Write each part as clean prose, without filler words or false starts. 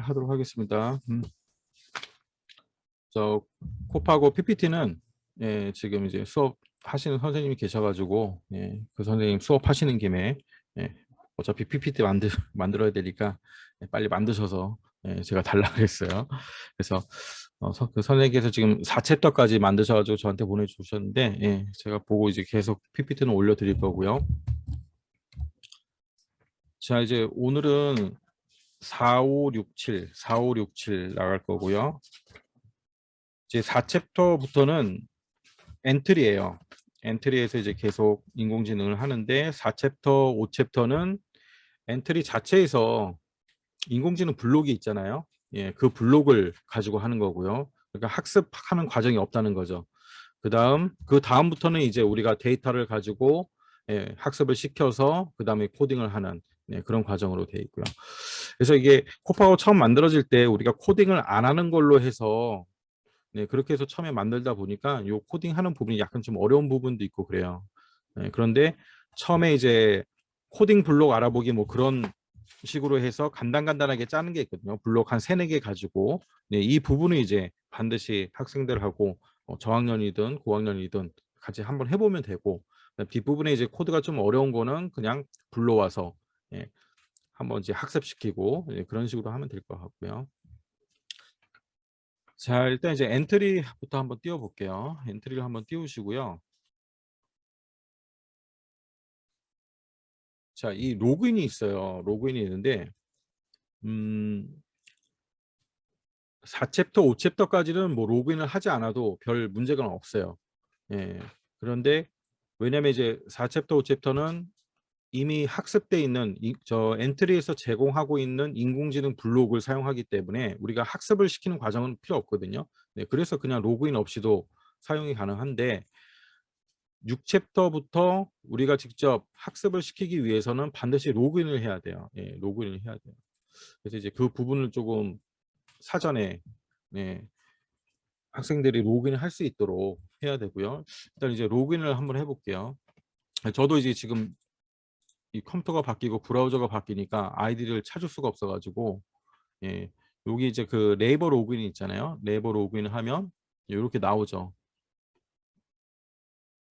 하도록 하겠습니다. 저 콥하고 PPT는 지금 이제 수업 하시는 선생님이 계셔가지고 그 선생님 수업 하시는 김에 어차피 PPT 만들어야 되니까 빨리 만드셔서 제가 달라 그랬어요. 그래서 그 선생님께서 지금 4챕터까지 만드셔가지고 저한테 보내주셨는데 제가 보고 이제 계속 PPT는 올려드릴 거고요. 자, 이제 오늘은 4567 나갈 거고요. 이제 4챕터부터는 엔트리예요. 엔트리에서 이제 계속 인공지능을 하는데 4챕터, 5챕터는 엔트리 자체에서 인공지능 블록이 있잖아요. 그 블록을 가지고 하는 거고요. 그러니까 학습하는 과정이 없다는 거죠. 그 다음부터는 이제 우리가 데이터를 가지고 학습을 시켜서 그 다음에 코딩을 하는 그런 과정으로 되어 있고요. 그래서 이게 콥하고 처음 만들어질 때 우리가 코딩을 안 하는 걸로 해서 그렇게 해서 처음에 만들다 보니까 요 코딩하는 부분이 약간 좀 어려운 부분도 있고 그래요. 그런데 처음에 이제 코딩 블록 알아보기 뭐 그런 식으로 해서 간단하게 짜는 게 있거든요. 블록 한 3-4개 가지고 이 부분은 이제 반드시 학생들하고 저학년이든 고학년이든 같이 한번 해보면 되고 뒷부분에 이제 코드가 좀 어려운 거는 그냥 불러와서 한번 이제 학습시키고 그런 식으로 하면 될 것 같고요. 자, 일단 이제 엔트리부터 한번 띄워볼게요. 엔트리를 한번 띄우시고요. 자, 이 로그인이 있어요. 로그인이 있는데 4챕터, 5챕터까지는 뭐 로그인을 하지 않아도 별 문제가 없어요. 그런데 왜냐면 이제 4챕터, 5챕터는 이미 학습돼 있는 저 엔트리에서 제공하고 있는 인공지능 블록을 사용하기 때문에 우리가 학습을 시키는 과정은 필요 없거든요. 그래서 그냥 로그인 없이도 사용이 가능한데 6챕터부터 우리가 직접 학습을 시키기 위해서는 반드시 로그인을 해야 돼요. 로그인을 해야 돼요. 그래서 이제 그 부분을 조금 사전에 학생들이 로그인을 할 수 있도록 해야 되고요. 일단 이제 로그인을 한번 해볼게요. 저도 이제 지금 이 컴퓨터가 바뀌고 브라우저가 바뀌니까 아이디를 찾을 수가 없어가지고 여기 이제 그 네이버 로그인 있잖아요. 네이버 로그인을 하면 이렇게 나오죠.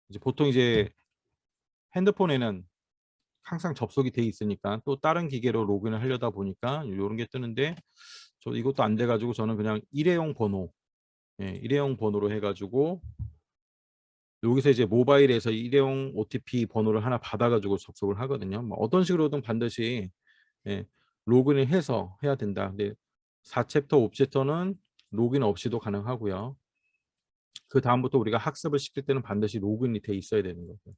이제 보통 이제 핸드폰에는 항상 접속이 돼 있으니까 또 다른 기계로 로그인을 하려다 보니까 이런 게 뜨는데 저 이것도 안 돼가지고 저는 그냥 일회용 번호 일회용 번호로 해가지고 여기서 이제 모바일에서 일회용 OTP 번호를 하나 받아가지고 접속을 하거든요. 뭐 어떤 식으로든 반드시 로그인을 해서 해야 된다. 근데 4챕터, 5챕터는 로그인 없이도 가능하고요. 그 다음부터 우리가 학습을 시킬 때는 반드시 로그인이 돼 있어야 되는 거죠.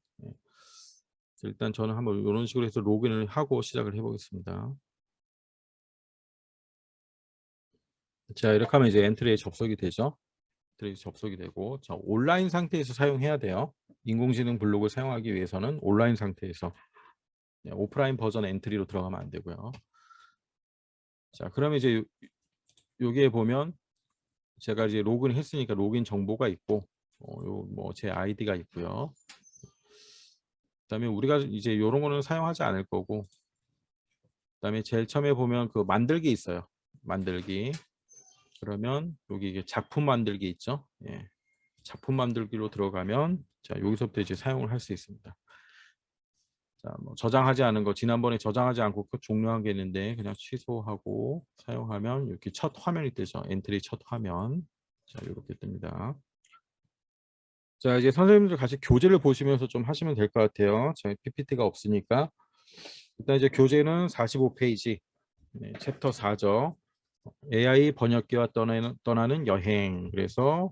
일단 저는 한번 이런 식으로 해서 로그인을 하고 시작을 해보겠습니다. 자, 이렇게 하면 이제 엔트리에 접속이 되죠. 엔트리에 접속이 되고, 자, 온라인 상태에서 사용해야 돼요. 인공지능 블록을 사용하기 위해서는 온라인 상태에서 오프라인 버전 엔트리로 들어가면 안 되고요. 자, 그러면 이제 여기에 보면 제가 이제 로그인 했으니까 로그인 정보가 있고, 뭐 제 아이디가 있고요. 그다음에 우리가 이제 이런 거는 사용하지 않을 거고, 그다음에 제일 처음에 보면 그 만들기 있어요. 만들기. 그러면 여기 이게 작품 만들기 있죠. 작품 만들기로 들어가면 자 여기서부터 이제 사용을 할 수 있습니다. 자, 뭐 저장하지 않은 거 지난번에 저장하지 않고 종료한 게 있는데 그냥 취소하고 사용하면 이렇게 첫 화면이 뜨죠. 엔트리 첫 화면. 자 이렇게 뜹니다. 자 이제 선생님들 같이 교재를 보시면서 좀 하시면 될 것 같아요. 저희 PPT가 없으니까 일단 이제 교재는 45페이지 챕터 4죠. AI 번역기와 떠나는 여행. 그래서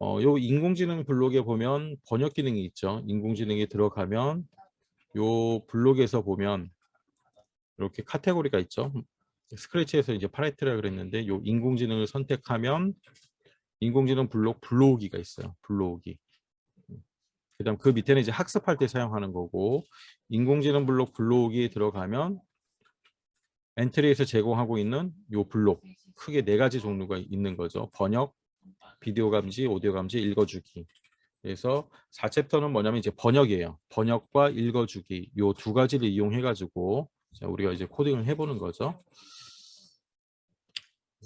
요 인공지능 블록에 보면 번역 기능이 있죠. 인공지능이 들어가면 요 블록에서 보면 이렇게 카테고리가 있죠. 스크래치에서 이제 파레트라 그랬는데 요 인공지능을 선택하면 인공지능 블록 불러오기가 있어요. 불러오기. 그다음 그 밑에는 이제 학습할 때 사용하는 거고 인공지능 블록 불러오기에 들어가면 엔트리에서 제공하고 있는 요 블록 크게 4가지 종류가 있는 거죠. 번역, 비디오 감지, 오디오 감지, 읽어주기. 그래서 4챕터는 뭐냐면 이제 번역이에요. 번역과 읽어주기 요 2가지를 이용해 가지고 우리가 이제 코딩을 해보는 거죠.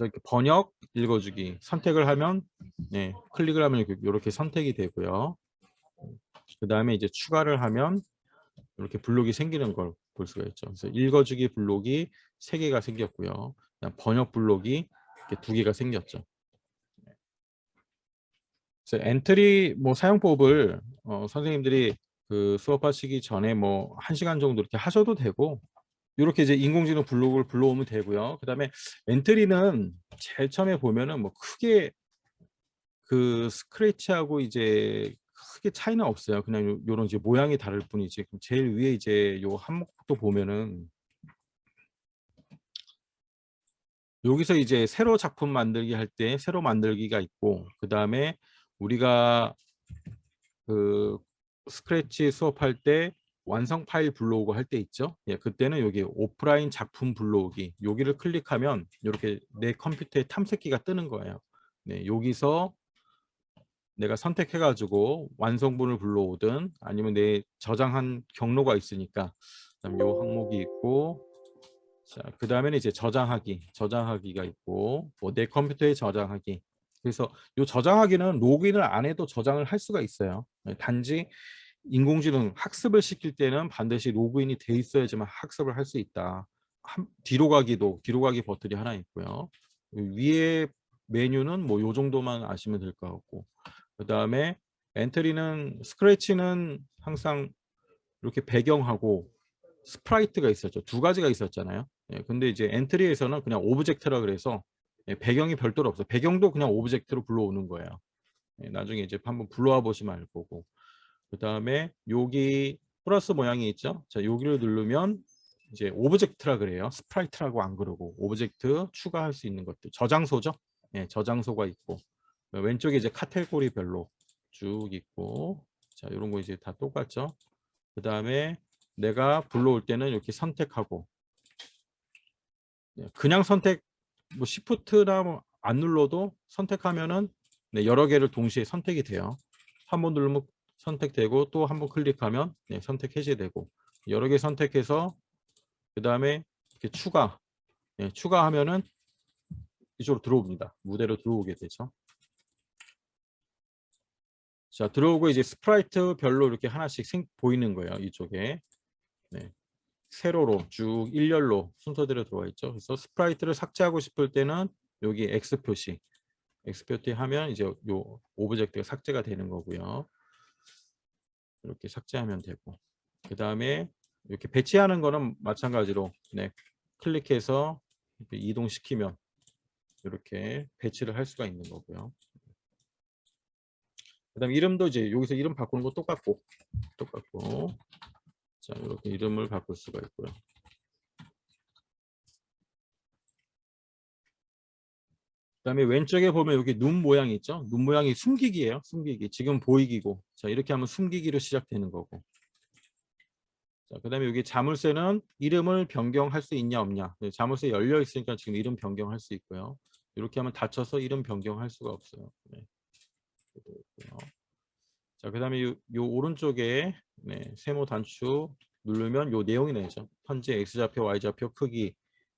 이렇게 번역, 읽어주기 선택을 하면 네, 클릭을 하면 이렇게 선택이 되고요. 그 다음에 이제 추가를 하면 이렇게 블록이 생기는 걸 볼 수가 있죠. 그래서 읽어주기 블록이 3개가 생겼고요. 번역 블록이 이렇게 2개가 생겼죠. 그래서 엔트리 뭐 사용법을 선생님들이 그 수업하시기 전에 뭐 1시간 정도 이렇게 하셔도 되고 이렇게 이제 인공지능 블록을 불러오면 되고요. 그다음에 엔트리는 제일 처음에 보면은 뭐 크게 그 스크래치하고 이제 크게 차이는 없어요. 그냥 요런 이제 모양이 다를 뿐이지. 그럼 제일 위에 이제 요 한목도 보면은 여기서 이제 새로 작품 만들기 할 때 새로 만들기가 있고 그다음에 우리가 그 스크래치 수업할 때 완성 파일 불러오고 할 때 있죠. 예, 그때는 여기 오프라인 작품 불러오기 여기를 클릭하면 이렇게 내 컴퓨터에 탐색기가 뜨는 거예요. 네, 여기서 내가 선택해가지고 완성본을 불러오든 아니면 내 저장한 경로가 있으니까 그다음 요 항목이 있고 자, 그 다음에는 이제 저장하기가 있고 뭐 내 컴퓨터에 저장하기. 그래서 요 저장하기는 로그인을 안 해도 저장을 할 수가 있어요. 단지 인공지능 학습을 시킬 때는 반드시 로그인이 돼 있어야지만 학습을 할 수 있다. 뒤로 가기 버튼이 하나 있고요. 위에 메뉴는 뭐 요 정도만 아시면 될 것 같고 그 다음에 엔트리는 스크래치는 항상 이렇게 배경하고 스프라이트가 있었죠. 2가지가 있었잖아요. 예, 근데 이제 엔트리에서는 그냥 오브젝트라 그래서 예, 배경이 별도로 없어요. 배경도 그냥 오브젝트로 불러오는 거예요. 예, 나중에 이제 한번 불러와 보시면 알 거고. 그 다음에 여기 플러스 모양이 있죠. 자, 여기를 누르면 이제 오브젝트라 그래요. 스프라이트라고 안 그러고 오브젝트 추가할 수 있는 것들. 저장소죠. 예, 저장소가 있고 왼쪽에 이제 카테고리별로 쭉 있고 자, 이런 거 이제 다 똑같죠. 그 다음에 내가 불러올 때는 이렇게 선택하고 그냥 선택 뭐 시프트나 뭐안 눌러도 선택하면은 네, 여러 개를 동시에 선택이 돼요. 한 번 누르면 선택되고 또 한 번 클릭하면 네, 선택 해제되고 여러 개 선택해서 그 다음에 이렇게 추가하면은 이쪽으로 들어옵니다. 무대로 들어오게 되죠. 자, 들어오고 이제 스프라이트 별로 이렇게 하나씩 보이는 거예요. 이쪽에. 네. 세로로 쭉 일렬로 순서대로 들어와 있죠. 그래서 스프라이트를 삭제하고 싶을 때는 여기 X 표시 하면 이제 요 오브젝트가 삭제가 되는 거고요. 이렇게 삭제하면 되고 그 다음에 이렇게 배치하는 거는 마찬가지로 네, 클릭해서 이렇게 이동시키면 이렇게 배치를 할 수가 있는 거고요. 그 다음에 이름도 이제 여기서 이름 바꾸는 거 똑같고 자 이렇게 이름을 바꿀 수가 있고요. 그다음에 왼쪽에 보면 여기 눈 모양이 있죠. 눈 모양이 숨기기예요. 숨기기. 지금 보이기고. 자, 이렇게 하면 숨기기로 시작되는 거고. 자, 그다음에 여기 자물쇠는 이름을 변경할 수 있냐 없냐. 네, 자물쇠 열려 있으니까 지금 이름 변경할 수 있고요. 이렇게 하면 닫혀서 이름 변경할 수가 없어요. 네. 자, 그다음에 요 오른쪽에 네, 세모 단축 누르면 요 내용이 나오죠. 현재 X좌표, Y좌표 크기,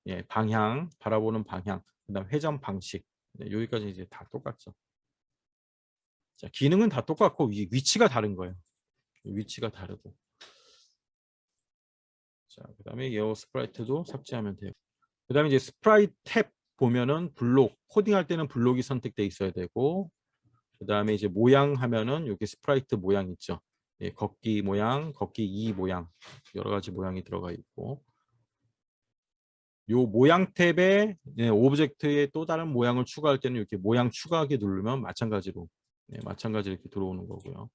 예, 방향, 바라보는 방향, 그다음 회전 방식. 네, 여기까지 이제 다 똑같죠. 자, 기능은 다 똑같고 위치가 다른 거예요. 위치가 다르고. 자, 그다음에 이 스프라이트도 삭제하면 돼요. 그다음에 이제 스프라이트 탭 보면은 블록 코딩할 때는 블록이 선택돼 있어야 되고 그다음에 이제 모양 하면은 여기 스프라이트 모양 있죠. 예, 걷기 모양, 걷기 2 모양 여러 가지 모양이 들어가 있고 요 모양 탭에 예, 오브젝트에 또 다른 모양을 추가할 때는 이렇게 모양 추가하기 누르면 마찬가지로 마찬가지로 이렇게 들어오는 거고요.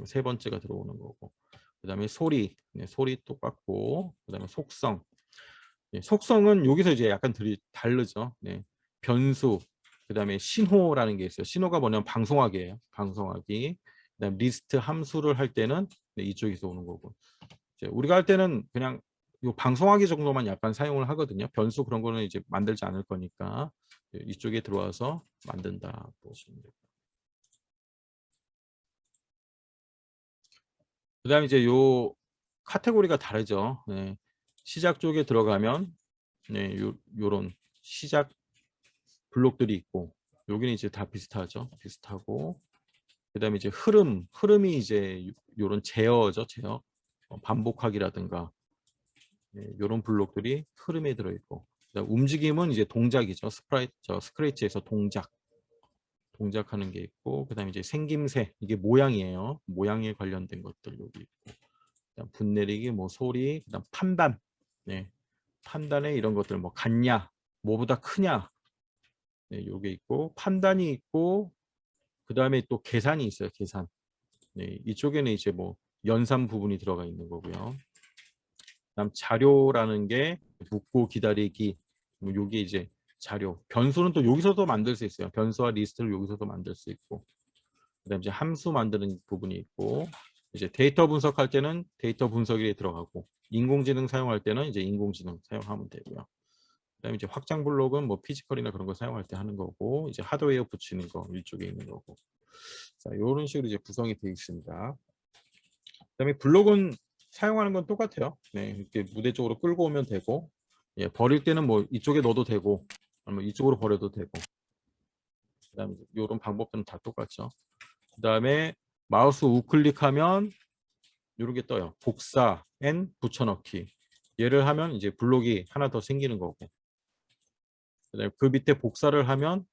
세 번째가 들어오는 거고 그다음에 소리 소리 똑같고 그다음에 속성 속성은 여기서 이제 약간 다르죠. 네. 변수 그다음에 신호라는 게 있어요. 신호가 뭐냐면 방송하기예요. 방송하기. 그다음 리스트 함수를 할 때는 이쪽에서 오는 거고 이제 우리가 할 때는 그냥 요 방송하기 정도만 약간 사용을 하거든요. 변수 그런 거는 이제 만들지 않을 거니까 이쪽에 들어와서 만든다 보시면 돼요. 그다음에 이제 요 카테고리가 다르죠. 네. 시작 쪽에 들어가면 네, 요런 시작 블록들이 있고 여기는 이제 다 비슷하죠. 비슷하고 그다음에 이제 흐름이 이제 요런 제어죠. 제어. 반복하기라든가 이런 블록들이 흐름에 들어 있고 움직임은 이제 동작이죠. 스크래치에서 동작하는 게 있고 그다음에 이제 생김새 이게 모양이에요. 모양에 관련된 것들 여기 있고 그다음 분내리기 뭐 소리 그다음 판단 판단에 이런 것들 뭐 같냐 뭐보다 크냐 요게 있고 판단이 있고 그다음에 또 계산이 있어요. 계산 이쪽에는 이제 뭐 연산 부분이 들어가 있는 거고요. 그다음 자료라는 게 묻고 기다리기 뭐 요게 이제 자료 변수는 또 여기서도 만들 수 있어요. 변수와 리스트를 여기서도 만들 수 있고 그다음 이제 함수 만드는 부분이 있고 이제 데이터 분석할 때는 데이터 분석에 들어가고 인공지능 사용할 때는 이제 인공지능 사용하면 되고요. 그다음에 이제 확장 블록은 뭐 피지컬이나 그런 거 사용할 때 하는 거고 이제 하드웨어 붙이는 거 이쪽에 있는 거고 자 이런 식으로 이제 구성이 되어 있습니다. 그다음에 블록은 사용하는 건 똑같아요. 이렇게 무대 쪽으로 끌고 오면 되고 버릴 때는 뭐 이쪽에 넣어도 되고 아니면 이쪽으로 버려도 되고 그다음에 이런 방법들은 다 똑같죠. 그다음에 마우스 우클릭하면 이런 게 떠요. 복사, N, 붙여넣기. 얘를 하면 이제 블록이 하나 더 생기는 거고. 그다음에 그 밑에 복사를 하면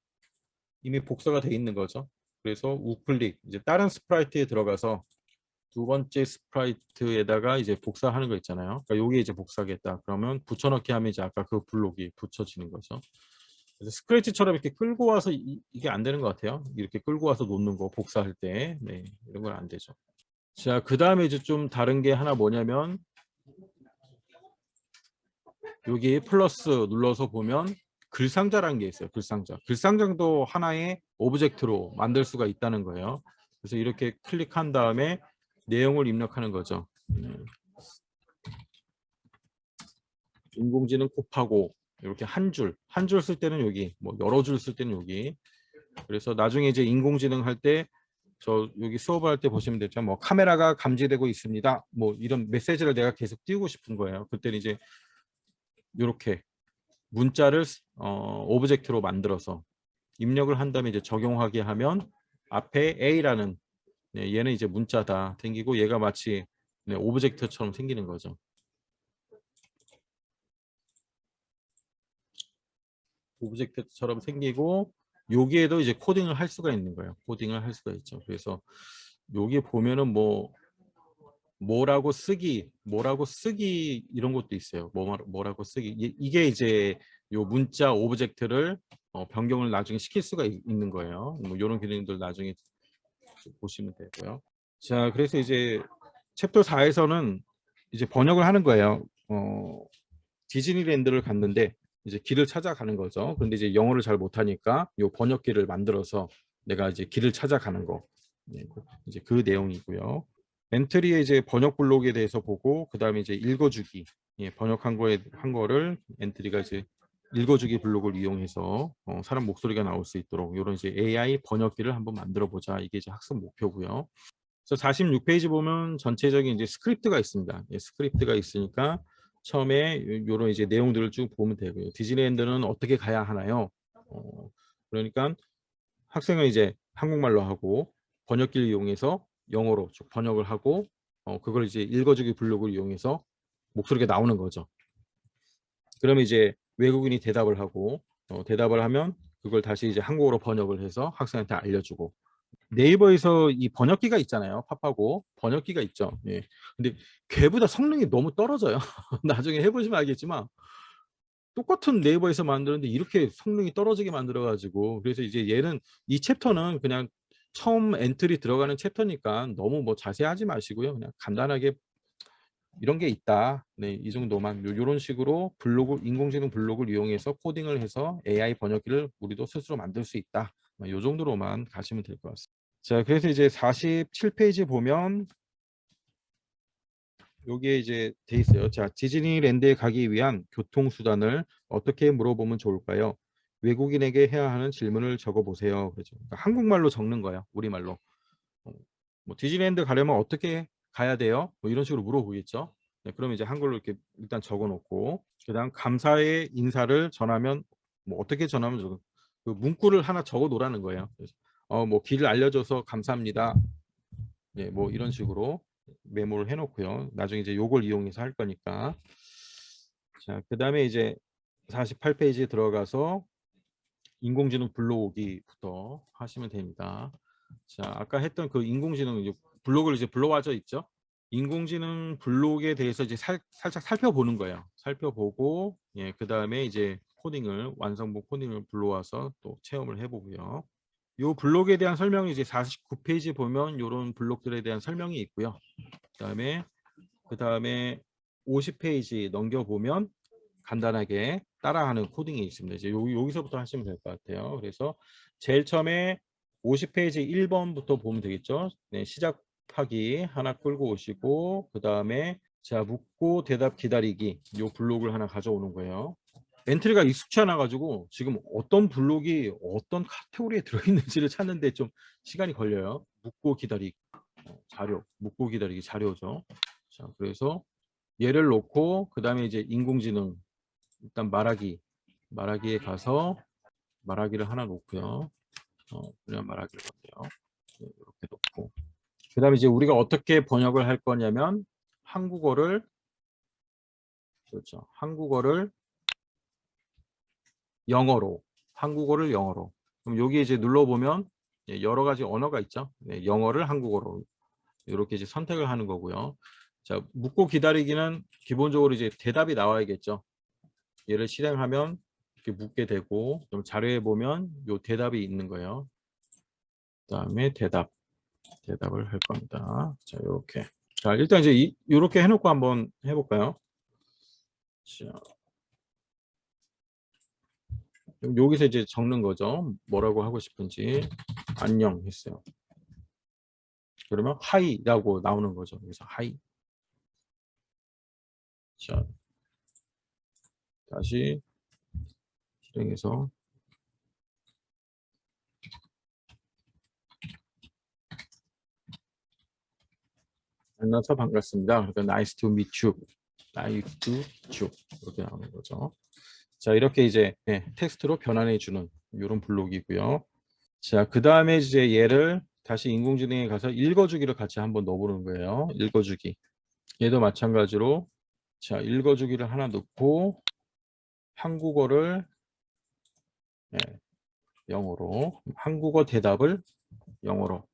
이미 복사가 돼 있는 거죠. 그래서 우클릭, 이제 다른 스프라이트에 들어가서 두 번째 스프라이트에다가 이제 복사하는 거 있잖아요. 그러니까 여기 이제 복사하겠다. 그러면 붙여넣기 하면 이제 아까 그 블록이 붙여지는 거죠. 그래서 스크래치처럼 이렇게 끌고 와서 이게 안 되는 것 같아요. 이렇게 끌고 와서 놓는 거 복사할 때 이런 건 안 되죠. 자, 그 다음에 이제 좀 다른 게 하나 뭐냐면 여기 플러스 눌러서 보면 글상자라는 게 있어요. 글상자. 글상자도 하나의 오브젝트로 만들 수가 있다는 거예요. 그래서 이렇게 클릭한 다음에 내용을 입력하는 거죠. 인공지능 곱하고 이렇게 한 줄 쓸 때는 여기, 뭐 여러 줄 쓸 때는 여기. 그래서 나중에 이제 인공지능 할 때 저 여기 수업할 때 보시면 되죠. 뭐 카메라가 감지되고 있습니다. 뭐 이런 메시지를 내가 계속 띄우고 싶은 거예요. 그때는 이제 이렇게 문자를 오브젝트로 만들어서 입력을 한 다음에 이제 적용하게 하면 앞에 A라는 얘는 이제 문자다 생기고 얘가 마치 오브젝트처럼 생기는 거죠. 오브젝트처럼 생기고 여기에도 이제 코딩을 할 수가 있는 거예요. 코딩을 할 수가 있죠. 그래서 여기 보면은 뭐 뭐라고 쓰기 이런 것도 있어요. 뭐라고 쓰기 이게 이제 요 문자 오브젝트를 변경을 나중에 시킬 수가 있는 거예요. 뭐 이런 기능들 나중에 보시면 되고요. 자, 그래서 이제 챕터 4에서는 이제 번역을 하는 거예요. 디즈니랜드를 갔는데 이제 길을 찾아가는 거죠. 근데 이제 영어를 잘 못하니까 요 번역기를 만들어서 내가 이제 길을 찾아가는 거. 이제 그 내용이고요. 엔트리에 이제 번역 블록에 대해서 보고 그다음에 이제 읽어주기 번역한 한 거를 엔트리가 이제 읽어주기 블록을 이용해서 사람 목소리가 나올 수 있도록 이런 이제 AI 번역기를 한번 만들어 보자. 이게 이제 학습 목표고요. 그래서 46페이지 보면 전체적인 이제 스크립트가 있습니다. 스크립트가 있으니까 처음에 이런 이제 내용들을 쭉 보면 되고요. 디즈니랜드는 어떻게 가야 하나요? 그러니까 학생은 이제 한국말로 하고 번역기를 이용해서 영어로 쭉 번역을 하고 그걸 이제 읽어주기 블록을 이용해서 목소리가 나오는 거죠. 그러면 이제 외국인이 대답을 하고 대답을 하면 그걸 다시 이제 한국어로 번역을 해서 학생한테 알려주고 네이버에서 이 번역기가 있잖아요. 팝하고 번역기가 있죠. 근데 걔보다 성능이 너무 떨어져요. 나중에 해보시면 알겠지만 똑같은 네이버에서 만드는데 이렇게 성능이 떨어지게 만들어 가지고 그래서 이제 얘는 이 챕터는 그냥 처음 엔트리 들어가는 챕터니까 너무 뭐 자세하지 마시고요. 그냥 간단하게 이런 게 있다. 이 정도만 요런 식으로 인공지능 블록을 이용해서 코딩을 해서 AI 번역기를 우리도 스스로 만들 수 있다. 요 정도로만 가시면 될 것 같습니다. 자, 그래서 이제 47페이지 보면 여기에 이제 돼 있어요. 자, 디즈니랜드에 가기 위한 교통수단을 어떻게 물어보면 좋을까요? 외국인에게 해야 하는 질문을 적어보세요. 그렇죠. 그러니까 한국말로 적는 거예요. 우리말로. 뭐 디즈니랜드 가려면 어떻게 가야 돼요? 뭐 이런 식으로 물어보겠죠. 그러면 이제 한글로 이렇게 일단 적어놓고 그다음 감사의 인사를 전하면 뭐 어떻게 전하면 좋을까요? 그 문구를 하나 적어 놓으라는 거예요. 그래서 뭐 길을 알려줘서 감사합니다. 네, 뭐 이런 식으로 메모를 해놓고요. 나중에 이제 요걸 이용해서 할 거니까. 자, 그 다음에 이제 48페이지에 들어가서 인공지능 불러오기부터 하시면 됩니다. 자, 아까 했던 그 인공지능 블록을 이제 불러와져 있죠. 인공지능 블록에 대해서 이제 살짝 살펴보는 거예요. 살펴보고, 예, 그 다음에 이제 코딩을 완성본 코딩을 불러와서 또 체험을 해보고요. 이 블록에 대한 설명이 이제 49페이지 보면 이런 블록들에 대한 설명이 있고요. 그다음에 50페이지 넘겨보면 간단하게 따라하는 코딩이 있습니다. 이제 여기서부터 하시면 될 것 같아요. 그래서 제일 처음에 50페이지 1번부터 보면 되겠죠. 네, 시작하기 하나 끌고 오시고 그 다음에 자 묻고 대답 기다리기 요 블록을 하나 가져오는 거예요. 엔트리가 익숙치 않아 가지고 지금 어떤 블록이 어떤 카테고리에 들어있는지를 찾는데 좀 시간이 걸려요. 묻고 기다리기 자료, 묻고 기다리기 자료죠. 자, 그래서 얘를 놓고 그 다음에 이제 인공지능 일단 말하기에 가서 말하기를 하나 놓고요. 그냥 말하기를 놓고요. 이렇게 놓고 그 다음에 이제 우리가 어떻게 번역을 할 거냐면 한국어를 그렇죠. 한국어를 영어로 그럼 여기 이제 눌러보면 여러 가지 언어가 있죠. 네, 영어를 한국어로 이렇게 이제 선택을 하는 거고요. 자, 묻고 기다리기는 기본적으로 이제 대답이 나와야겠죠. 얘를 실행하면 이렇게 묻게 되고 좀 자료에 보면 요 대답이 있는 거예요. 그다음에 대답을 할 겁니다. 자, 이렇게. 자, 일단 이제 이렇게 해놓고 한번 해볼까요? 자, 여기서 이제 적는 거죠. 뭐라고 하고 싶은지 안녕 했어요. 그러면 하이라고 나오는 거죠. 그래서 하이. 자, 다시 실행해서 만나서 반갑습니다. 그러니까 nice to meet you. nice to meet you. 이렇게 나오는 거죠. 자, 이렇게 이제 텍스트로 변환해 주는 이런 블록이고요. 자, 그 다음에 이제 얘를 다시 인공지능에 가서 읽어주기를 같이 한번 넣어보는 거예요. 읽어주기. 얘도 마찬가지로 자, 읽어주기를 하나 넣고 한국어를 영어로 한국어 대답을 영어로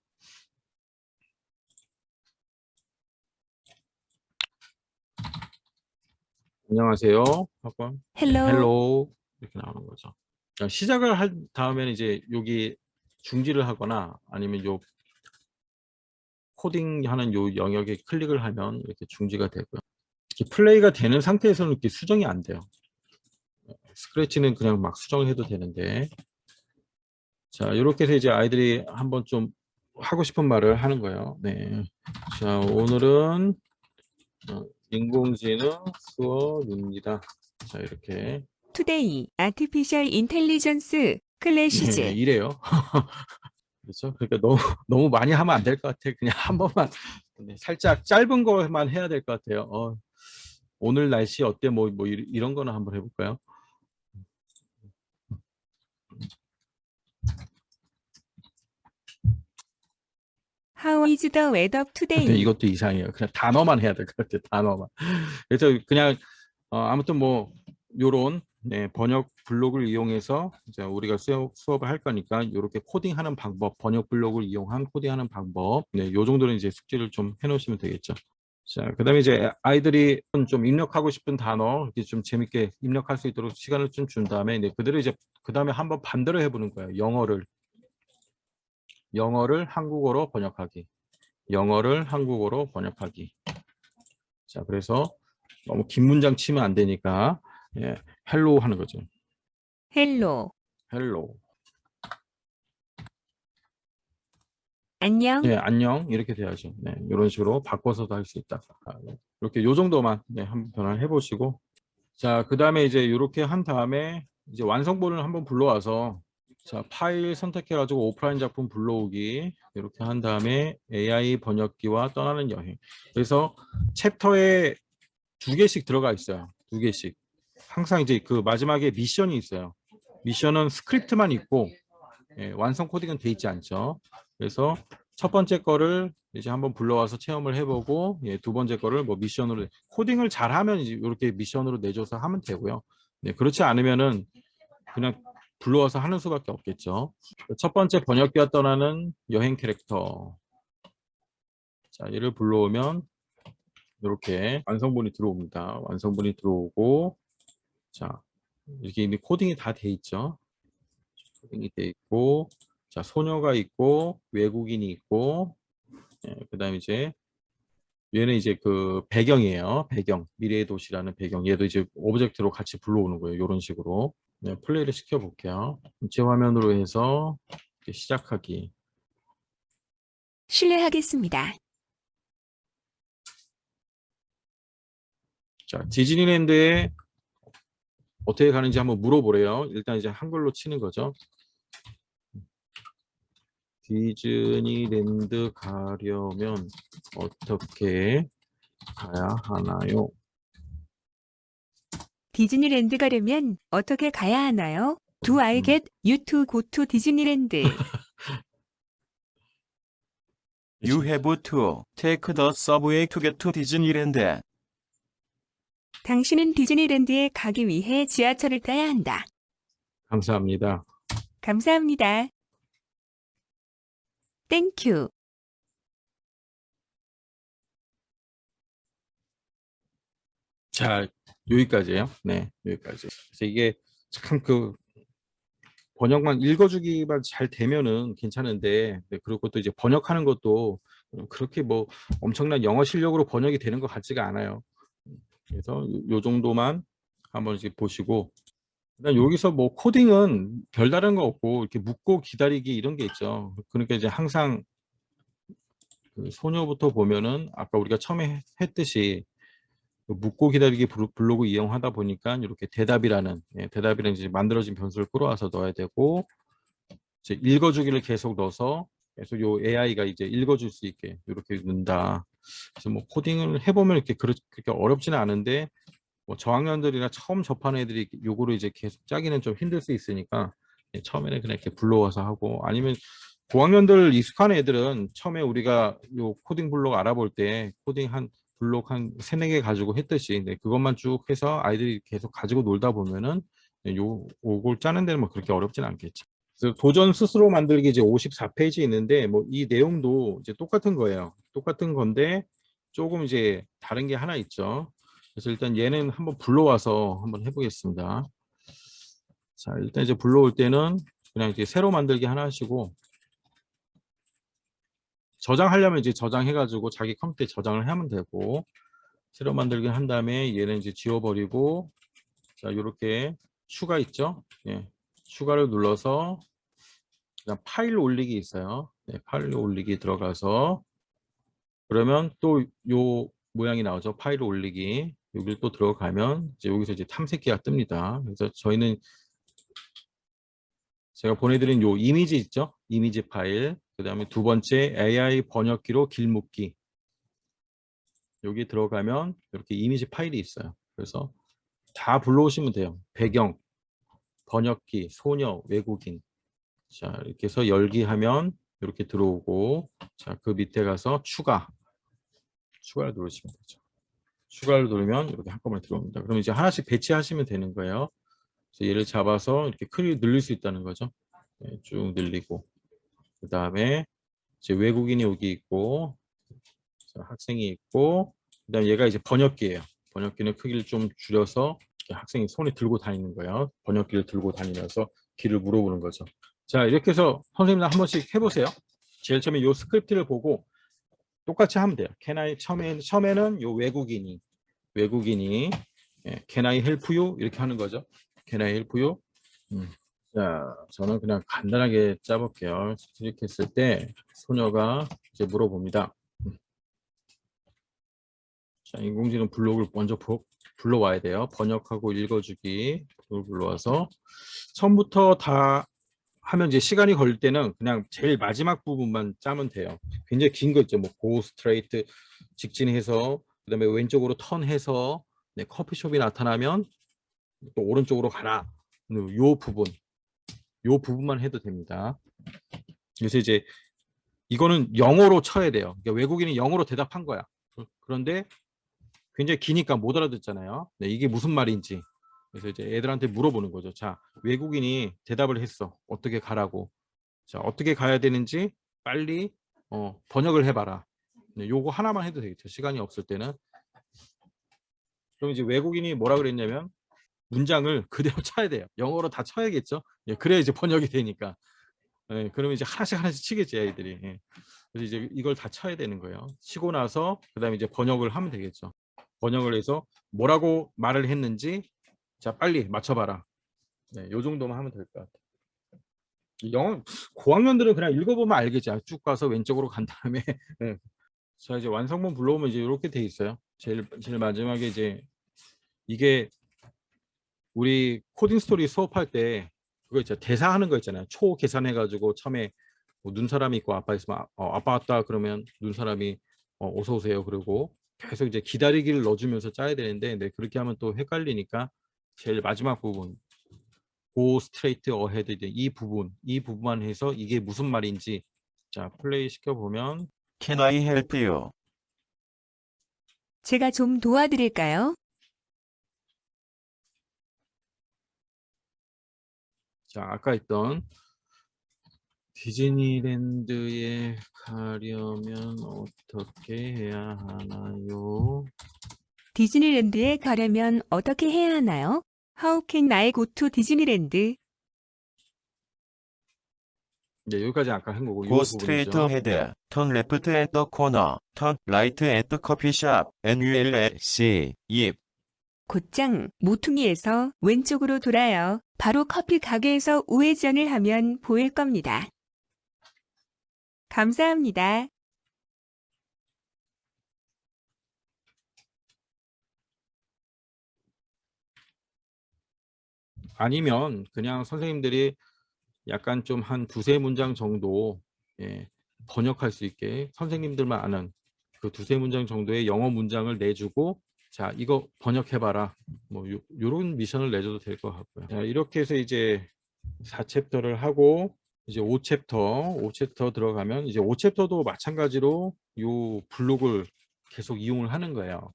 안녕하세요. 한번 헬로 이렇게 나오는 거죠. 자, 시작을 할 다음에는 이제 여기 중지를 하거나 아니면 요 코딩하는 요 영역에 클릭을 하면 이렇게 중지가 되고요. 플레이가 되는 상태에서는 이렇게 수정이 안 돼요. 스크래치는 그냥 막 수정을 해도 되는데 자 이렇게 해서 이제 아이들이 한번 좀 하고 싶은 말을 하는 거예요. 네. 자 오늘은 인공지능 수업입니다. 자 이렇게 투데이 아티피셜 인텔리전스 클래시즈 네, 이래요. 그렇죠. 그러니까 너무 많이 하면 안 될 것 같아. 그냥 한 번만 살짝 짧은 거만 해야 될 것 같아요. 오늘 날씨 어때? 뭐 이런 거는 한번 해볼까요? How is the weather 근데 today? 이것도 이상해요. 그냥 단어만 해야 될 것 같아요. 단어만. 그래서 그냥 아무튼 뭐 요런 번역 블록을 이용해서 이제 우리가 수업을 할 거니까 이렇게 코딩하는 방법, 번역 블록을 이용한 코딩하는 방법, 요 정도는 이제 숙지를 좀 해놓으시면 되겠죠. 자, 그다음에 이제 아이들이 좀 입력하고 싶은 단어 이렇게 좀 재밌게 입력할 수 있도록 시간을 좀 준 다음에 그대로 이제 그다음에 한번 반대로 해보는 거예요. 영어를 한국어로 번역하기. 영어를 한국어로 번역하기. 자, 그래서 너무 긴 문장 치면 안 되니까 헬로 하는 거죠. 헬로 헬로. 안녕 네, 안녕 이렇게 돼야죠. 네, 이런 식으로 바꿔서도 할 수 있다. 이렇게 요 정도만 한번 변화를 해보시고 자, 그 다음에 이제 이렇게 한 다음에 이제 완성본을 한번 불러와서 자 파일 선택해가지고 오프라인 작품 불러오기 이렇게 한 다음에 AI 번역기와 떠나는 여행. 그래서 챕터에 2개씩 들어가 있어요. 2개씩. 항상 이제 그 마지막에 미션이 있어요. 미션은 스크립트만 있고 완성 코딩은 돼 있지 않죠. 그래서 첫 번째 거를 이제 한번 불러와서 체험을 해보고 두 번째 거를 뭐 미션으로 코딩을 잘하면 이제 이렇게 미션으로 내줘서 하면 되고요. 그렇지 않으면은 그냥 불러와서 하는 수밖에 없겠죠. 첫 번째 번역기와 떠나는 여행 캐릭터. 자, 얘를 불러오면 이렇게 완성본이 들어옵니다. 완성본이 들어오고, 자, 이렇게 이미 코딩이 다 돼 있죠. 코딩이 돼 있고, 자, 소녀가 있고, 외국인이 있고, 그다음에 이제 얘는 이제 그 배경이에요. 배경, 미래의 도시라는 배경. 얘도 이제 오브젝트로 같이 불러오는 거예요. 이런 식으로. 플레이를 시켜 볼게요. 전체 화면으로 해서 시작하기. 실례하겠습니다. 자, 디즈니랜드에 어떻게 가는지 한번 물어보래요. 일단 이제 한글로 치는 거죠. 디즈니랜드 가려면 어떻게 가야 하나요? 디즈니랜드 가려면 어떻게 가야 하나요? Do I get you to go to 디즈니랜드? You have to take the subway to get to Disneyland. 당신은 디즈니랜드에 가기 위해 지하철을 타야 한다. 감사합니다. 감사합니다. Thank you. 자, 여기까지예요. 네, 여기까지. 그래서 이게 참 그 번역만 읽어주기만 잘 되면은 괜찮은데, 그리고 또 이제 번역하는 것도 그렇게 뭐 엄청난 영어 실력으로 번역이 되는 것 같지가 않아요. 그래서 요 정도만 한번 이제 보시고, 그다음 여기서 뭐 코딩은 별다른 거 없고 이렇게 묻고 기다리기 이런 게 있죠. 그러니까 이제 항상 그 소녀부터 보면은 아까 우리가 처음에 했듯이 묻고 기다리기 블로그 이용하다 보니까 이렇게 대답이라는 이제 만들어진 변수를 끌어와서 넣어야 되고, 이제 읽어주기를 계속 넣어서 계속 요 AI가 이제 읽어줄 수 있게 이렇게 넣는다. 그래서 뭐 코딩을 해보면 이렇게 그렇게 어렵지는 않은데, 뭐 저학년들이나 처음 접하는 애들이 요거를 이제 계속 짜기는 좀 힘들 수 있으니까 처음에는 그냥 이렇게 불러와서 하고, 아니면 고학년들 익숙한 애들은 처음에 우리가 요 코딩 블록 알아볼 때 코딩 한 블록 한 3-4개 가지고 했듯이 그것만 쭉 해서 아이들이 계속 가지고 놀다 보면은 요걸 짜는 데는 뭐 그렇게 어렵진 않겠죠. 그래서 도전 스스로 만들기 이제 54페이지 있는데 뭐 이 내용도 이제 똑같은 거예요. 똑같은 건데 조금 이제 다른 게 하나 있죠. 그래서 일단 얘는 한번 불러와서 한번 해보겠습니다. 자, 일단 이제 불러올 때는 그냥 이제 새로 만들기 하나 하시고, 저장하려면 이제 저장해가지고 자기 컴퓨터에 저장을 하면 되고, 새로 만들기 한 다음에 얘는 이제 지워버리고, 자, 이렇게 추가 있죠? 예, 추가를 눌러서 그냥 파일 올리기 있어요. 파일 올리기 들어가서 그러면 또 요 모양이 나오죠. 파일 올리기. 여기 또 들어가면 이제 여기서 이제 탐색기가 뜹니다. 그래서 저희는 제가 보내드린 요 이미지 있죠? 이미지 파일. 그 다음에 두 번째 AI 번역기로 길묶기. 여기 들어가면 이렇게 이미지 파일이 있어요. 그래서 다 불러오시면 돼요. 배경, 번역기, 소녀, 외국인. 자, 이렇게 해서 열기 하면 이렇게 들어오고, 자, 그 밑에 가서 추가를 누르시면 되죠. 추가를 누르면 이렇게 한꺼번에 들어옵니다. 그럼 이제 하나씩 배치하시면 되는 거예요. 그래서 얘를 잡아서 이렇게 크기 늘릴 수 있다는 거죠. 쭉 늘리고, 그 다음에 이제 외국인이 여기 있고, 학생이 있고, 그다음 얘가 이제 번역기예요. 번역기는 크기를 좀 줄여서 학생이 손에 들고 다니는 거예요. 번역기를 들고 다니면서 길을 물어보는 거죠. 자, 이렇게 해서 선생님들 한 번씩 해보세요. 제일 처음에 이 스크립트를 보고 똑같이 하면 돼요. 처음에는 요 외국인이 Can I help you? 이렇게 하는 거죠. Can I help you? 자, 저는 그냥 간단하게 짜볼게요. 이렇게 했을 때 소녀가 이제 물어봅니다. 자, 인공지능 블록을 먼저 불러와야 돼요. 번역하고 읽어주기 불러와서 처음부터 다 하면 이제 시간이 걸릴 때는 그냥 제일 마지막 부분만 짜면 돼요. 굉장히 긴 거 있죠. 뭐 go straight 직진해서 그다음에 왼쪽으로 턴해서 커피숍이 나타나면 또 오른쪽으로 가라. 요 부분 요 부분만 해도 됩니다. 그래서 이제 이거는 영어로 쳐야 돼요. 그러니까 외국인이 영어로 대답한 거야. 그런데 굉장히 기니까 못 알아듣잖아요. 네, 이게 무슨 말인지. 그래서 이제 애들한테 물어보는 거죠. 자, 외국인이 대답을 했어. 어떻게 가라고. 자, 어떻게 가야 되는지 빨리 번역을 해봐라. 네, 요거 하나만 해도 되겠죠. 시간이 없을 때는. 그럼 이제 외국인이 뭐라 그랬냐면 문장을 그대로 쳐야 돼요. 영어로 다 쳐야겠죠. 예, 그래야 이제 번역이 되니까. 예, 그러면 이제 하나씩 하나씩 치겠지, 아이들이. 예. 그래서 이제 이걸 다 쳐야 되는 거예요. 치고 나서 그다음에 이제 번역을 하면 되겠죠. 번역을 해서 뭐라고 말을 했는지 자 빨리 맞춰봐라. 네, 요 정도만 하면 될 것 같아요. 영어 고학년들은 그냥 읽어보면 알겠지. 쭉 가서 왼쪽으로 간 다음에 네. 자 이제 완성본 불러오면 이제 이렇게 돼 있어요. 제일 마지막에 이제 이게 우리 코딩 스토리 수업할 때 그거 있잖아요. 대사하는 거 있잖아요. 초 계산해가지고 처음에 뭐 눈사람이 있고 아빠 있으면 아빠 왔다 그러면 눈사람이 어서 오세요. 그리고 계속 이제 기다리기를 넣어주면서 짜야 되는데 네, 그렇게 하면 또 헷갈리니까 제일 마지막 부분 go straight ahead 이제 이 부분만 해서 이게 무슨 말인지 자 플레이 시켜보면 Can I help you? 제가 좀 도와드릴까요? 자 아까 있던 디즈니랜드에 가려면 어떻게 해야 하나요? 디즈니랜드에 가려면 어떻게 해야 하나요? How can I go to 디즈니랜드? 네, 여기까지 아까 한 거고 이 Go straight 부분이죠. ahead. Turn left at the corner. Turn right at the coffee shop. NULC. 입. 곧장 모퉁이에서 왼쪽으로 돌아요. 바로 커피 가게에서 우회전을 하면 보일 겁니다. 감사합니다. 아니면 그냥 선생님들이 약간 좀 한 두세 문장 정도 예, 번역할 수 있게 선생님들만 아는 그 두세 문장 정도의 영어 문장을 내주고 자 이거 번역해봐라 뭐 요런 미션을 내줘도 될 것 같고요. 자, 이렇게 해서 이제 4챕터를 하고 이제 5챕터 들어가면 이제 5챕터도 마찬가지로 요 블록을 계속 이용을 하는 거예요.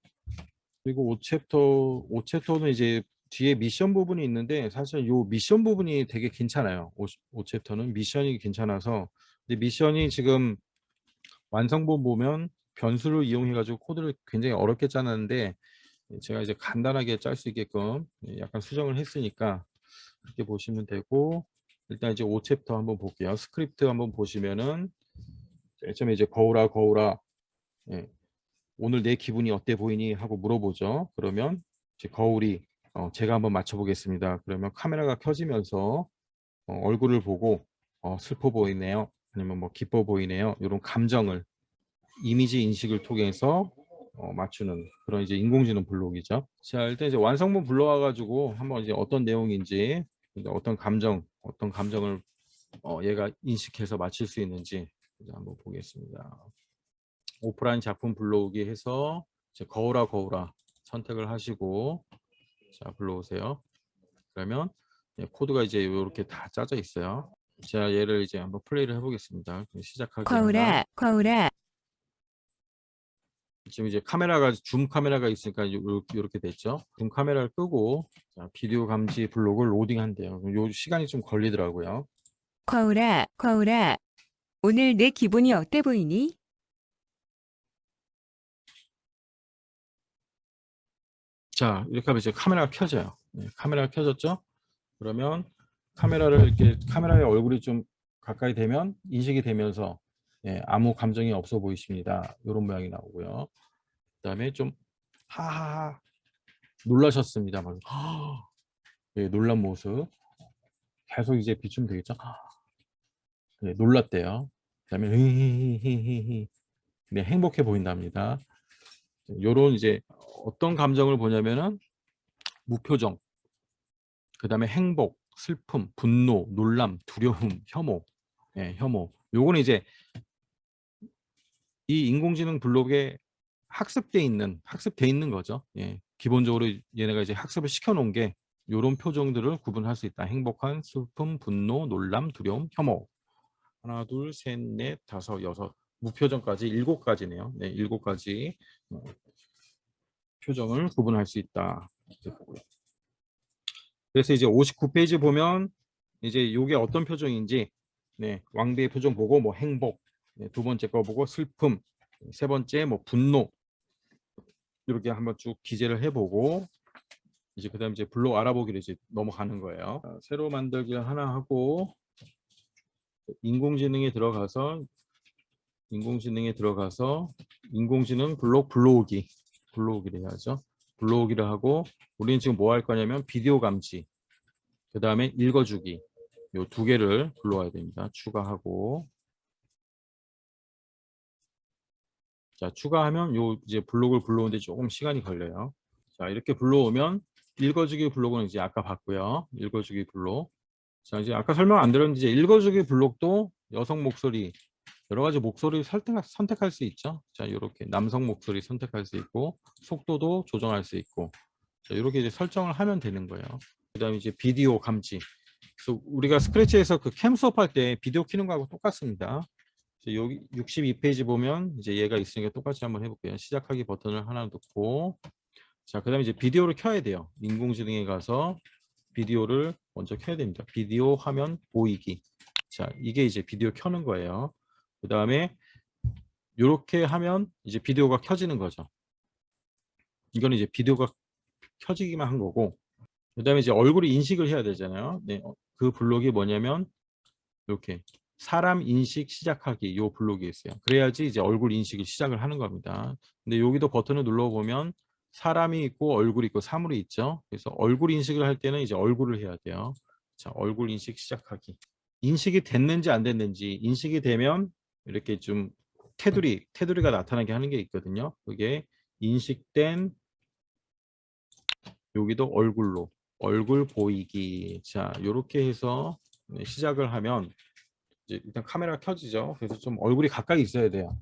그리고 5챕터는 이제 뒤에 미션 부분이 있는데 사실 요 미션 부분이 되게 괜찮아요. 5챕터는 미션이 괜찮아서 근데 미션이 지금 완성본 보면 변수를 이용해 가지고 코드를 굉장히 어렵게 짜놨는데 제가 이제 간단하게 짤 수 있게끔 약간 수정을 했으니까 그렇게 보시면 되고 일단 이제 5챕터 한번 볼게요. 스크립트 한번 보시면은 처음에 이제 거울아 예, 오늘 내 기분이 어때 보이니 하고 물어보죠. 그러면 이제 거울이 제가 한번 맞춰보겠습니다. 그러면 카메라가 켜지면서 얼굴을 보고 슬퍼 보이네요. 아니면 뭐 기뻐 보이네요. 이런 감정을 이미지 인식을 통해서 맞추는 그런 이제 인공지능 블록이죠. 자 일단 이제 완성본 불러와가지고 한번 이제 어떤 내용인지 어떤 감정을 얘가 인식해서 맞출 수 있는지 이제 한번 보겠습니다. 오프라인 작품 불러오기 해서 이제 거울아 선택을 하시고 자 불러오세요. 그러면 코드가 이제 이렇게 다 짜져 있어요. 자 얘를 이제 한번 플레이를 해보겠습니다. 시작하기 하나. 거울아. 지금 이제 줌 카메라가 있으니까 이렇게 됐죠. 줌 카메라를 끄고 자, 비디오 감지 블록을 로딩한대요. 요 시간이 좀 걸리더라고요. 거울아. 오늘 내 기분이 어때 보이니? 자 이렇게 하면 이제 카메라가 켜져요. 네, 카메라가 켜졌죠. 그러면 카메라를 이렇게 카메라의 얼굴이 좀 가까이 되면 인식이 되면서 예, 아무 감정이 없어 보이십니다. 이런 모양이 나오고요. 그다음에 좀 하하하 놀라셨습니다. 막 예, 놀란 모습 계속 이제 비추면 되겠죠. 예, 놀랐대요. 그다음에 히히히히히 네, 행복해 보인답니다. 요런 이제 어떤 감정을 보냐면은 무표정, 그다음에 행복, 슬픔, 분노, 놀람, 두려움, 혐오. 예, 혐오. 요거는 이제 이 인공지능 블록에 학습돼 있는 거죠. 예. 기본적으로 얘네가 이제 학습을 시켜 놓은 게 요런 표정들을 구분할 수 있다. 행복한, 슬픔, 분노, 놀람, 두려움, 혐오. 하나, 둘, 셋, 넷, 다섯, 여섯. 무표정까지 7가지네요. 네, 7가지 표정을 구분할 수 있다. 이렇게 보고요. 그래서 이제 59페이지 보면 이제 요게 어떤 표정인지, 네, 왕비의 표정 보고 뭐 행복, 네, 두 번째 거 보고 슬픔, 세 번째 뭐 분노, 이렇게 한번 쭉 기재를 해보고 이제 그다음 이제 블록 알아보기로 이제 넘어가는 거예요. 새로 만들기를 하나 하고 인공지능에 들어가서 인공지능 블록 불러오기를 해야죠. 불러오기를 하고 우리는 지금 뭐 할 거냐면 비디오 감지, 그 다음에 읽어주기, 요 2개를 불러와야 됩니다. 추가하고, 자 추가하면 요 이제 블록을 불러오는데 조금 시간이 걸려요. 자 이렇게 불러오면 읽어주기 블록은 이제 아까 봤고요. 읽어주기 블록. 자 이제 아까 설명 안 드렸는데 이제 읽어주기 블록도 여성 목소리 여러 가지 목소리 선택할 수 있죠. 자 이렇게 남성 목소리 선택할 수 있고 속도도 조정할 수 있고 자, 이렇게 이제 설정을 하면 되는 거예요. 그다음에 이제 비디오 감지. 그래서 우리가 스크래치에서 그 캠 수업할 때 비디오 켜는 거하고 똑같습니다. 여기 62페이지 보면 이제 얘가 있으니까 똑같이 한번 해볼게요. 시작하기 버튼을 하나 넣고 자 그다음에 이제 비디오를 켜야 돼요. 인공지능에 가서 비디오를 먼저 켜야 됩니다. 비디오 화면 보이기. 자 이게 이제 비디오 켜는 거예요. 그 다음에 이렇게 하면 이제 비디오가 켜지는 거죠. 이거는 이제 비디오가 켜지기만 한 거고 그 다음에 이제 얼굴이 인식을 해야 되잖아요. 네, 그 블록이 뭐냐면 이렇게 사람 인식 시작하기 요 블록이 있어요. 그래야지 이제 얼굴 인식을 시작을 하는 겁니다. 근데 여기도 버튼을 눌러보면 사람이 있고 얼굴이 있고 사물이 있죠. 그래서 얼굴 인식을 할 때는 이제 얼굴을 해야 돼요. 자, 얼굴 인식 시작하기. 인식이 됐는지 안 됐는지 인식이 되면 이렇게 좀 테두리가 나타나게 하는 게 있거든요. 그게 인식된 여기도 얼굴로 얼굴 보이기. 자, 이렇게 해서 시작을 하면 이제 일단 카메라가 켜지죠. 그래서 좀 얼굴이 가까이 있어야 돼요.